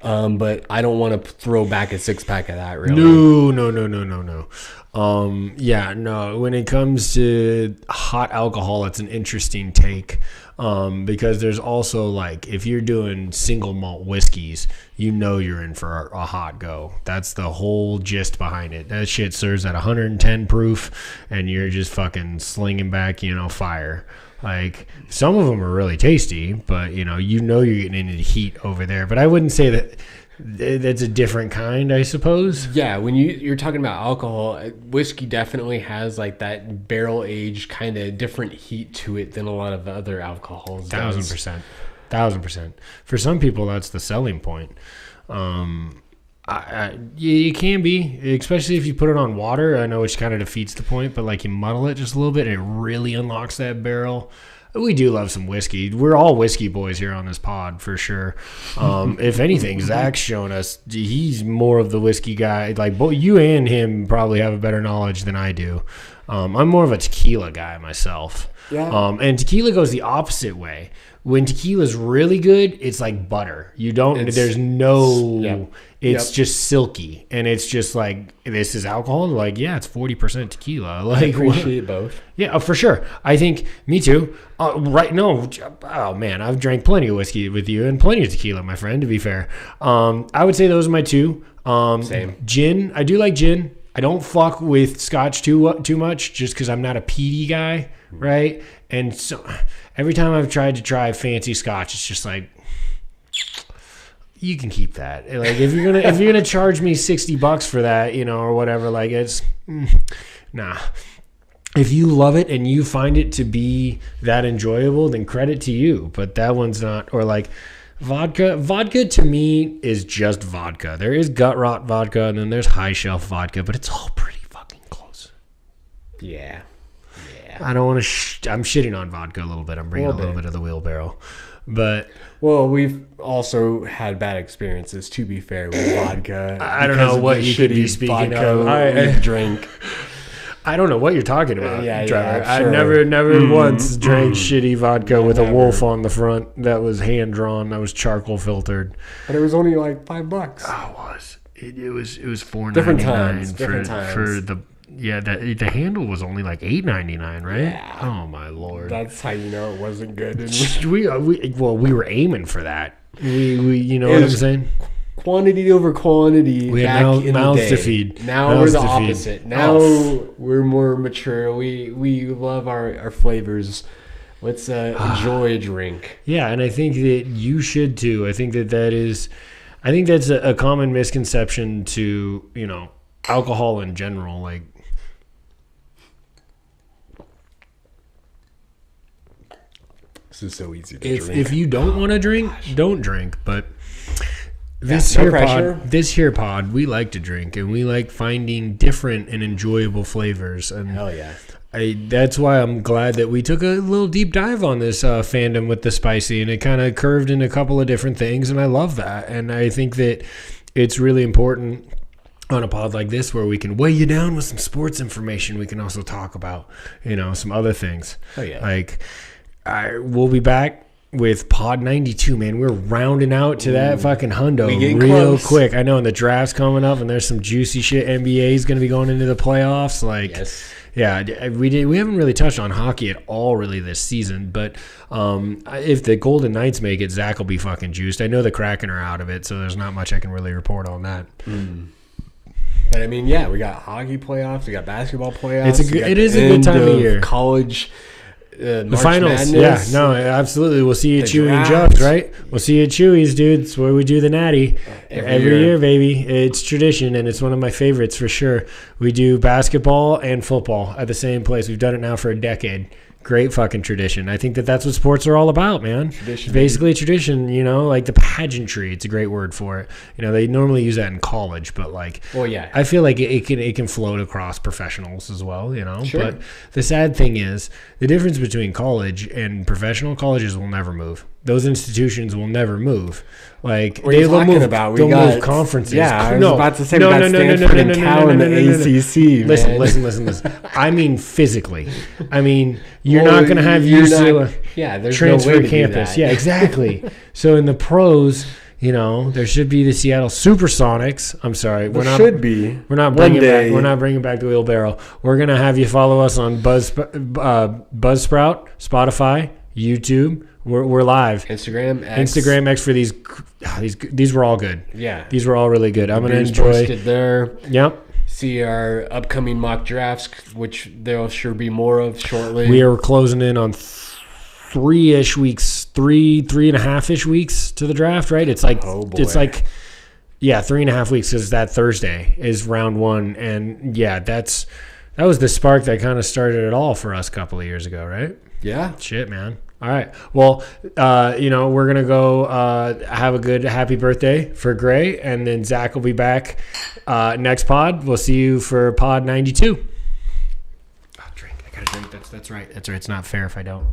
But I don't want to throw back a 6-pack of that. Really, no. Yeah, no. When it comes to hot alcohol, it's an interesting take. Because there's also like if you're doing single malt whiskeys, you're in for a hot go. That's the whole gist behind it. That shit serves at 110 proof, and you're just fucking slinging back, fire. Like some of them are really tasty, but you're getting into the heat over there. But I wouldn't say that. That's a different kind, I suppose. Yeah, when you're talking about alcohol, whiskey definitely has like that barrel aged kind of different heat to it than a lot of other alcohols. 1000%. For some people, that's the selling point. You can be, especially if you put it on water. I know which kind of defeats the point, but like you muddle it just a little bit, and it really unlocks that barrel. We do love some whiskey. We're all whiskey boys here on this pod for sure. If anything, Zach's shown us he's more of the whiskey guy. Like both you and him probably have a better knowledge than I do. I'm more of a tequila guy myself. Yeah. And tequila goes the opposite way. When tequila's really good, it's like butter. It's just silky, and it's just like, this is alcohol. Like, yeah, it's 40% tequila. Like, I appreciate both. Yeah, for sure. I think me too. Oh man, I've drank plenty of whiskey with you and plenty of tequila, my friend. To be fair, I would say those are my two. Same. Gin. I do like gin. I don't fuck with scotch too much, just because I'm not a peaty guy, right? And so every time I've tried to try fancy scotch, it's just like, you can keep that. Like if you're gonna charge me $60 for that, or whatever, like it's nah. If you love it and you find it to be that enjoyable, then credit to you. But that one's not. Or like vodka. Vodka to me is just vodka. There is gut rot vodka, and then there's high shelf vodka, but it's all pretty fucking close. Yeah. I don't want to. I'm shitting on vodka a little bit. I'm bringing a little bit of the wheelbarrow. But we've also had bad experiences, to be fair, with vodka. I don't know what you could be speaking of. I drink. I don't know what you're talking about, Trevor. Yeah, sure. I never once drank shitty vodka with a wolf on the front that was hand drawn, that was charcoal filtered. But it was only like $5. Oh, it was. It was $4.99 different times. For the. Yeah, the handle was only like $8.99, right? Yeah. Oh my lord. That's how you know it wasn't good. we were aiming for that. We what I'm saying? Quantity over quantity. We had mouths to feed. Now we're the opposite. Now we're more mature. We love our flavors. Let's enjoy a drink. Yeah, and I think that you should too. I think that's a common misconception to alcohol in general, like. This is so easy to drink. If you don't want to drink, don't drink. But this here pod, we like to drink, and we like finding different and enjoyable flavors. And hell yeah. That's why I'm glad that we took a little deep dive on this fandom with the spicy, and it kind of curved in a couple of different things, and I love that. And I think that it's really important on a pod like this where we can weigh you down with some sports information. We can also talk about, some other things. Oh yeah. Like, we'll be back with pod 92, man. We're rounding out to that fucking hundo real quick. I know, and the draft's coming up, and there's some juicy shit. NBA is going to be going into the playoffs. Like, yes. Yeah, we haven't really touched on hockey at all really this season, but if the Golden Knights make it, Zach will be fucking juiced. I know the Kraken are out of it, so there's not much I can really report on that. But I mean, yeah, we got hockey playoffs, we got basketball playoffs. It is a good time of year. College the The finals. Madness. Yeah, no, absolutely. We'll see you at The Chewy and draft. Jugs, right? We'll see you at Chewy's, dude. It's where we do the natty. Every year, baby. It's tradition, and it's one of my favorites for sure. We do basketball and football at the same place. We've done it now for a decade. Great fucking tradition. I think that's what sports are all about, man. Tradition, It's basically tradition, like the pageantry. It's a great word for it. They normally use that in college, but Well, yeah. I feel like it can float across professionals as well, Sure. But the sad thing is the difference between college and professional colleges will never move. Those institutions will never move. Like What are you talking about? They'll move conferences. Yeah, I was about to say we got Stanford and Cal in the ACC. Listen. I mean physically. I mean you're not going to have UCLA there's transfer no way to campus. do that. Yeah, exactly. So in the pros, there should be the Seattle Supersonics. I'm sorry, We're not bringing back the wheelbarrow. We're gonna have you follow us on Buzzsprout, Spotify, YouTube. We're live. Instagram X for these. These were all good. Yeah, these were all really good. I'm gonna enjoy. Posted there. Yep. See our upcoming mock drafts, which there'll sure be more of shortly. We are closing in on 3-ish weeks, 3.5-ish weeks to the draft, right? It's like, it's like, 3.5 weeks because that Thursday is round 1. And that was the spark that kind of started it all for us a couple of years ago, right? Yeah. Shit, man. All right. Well, we're going to go have a good happy birthday for Gray. And then Zach will be back next pod. We'll see you for pod 92. Oh, drink. I got to drink. That's right. It's not fair if I don't.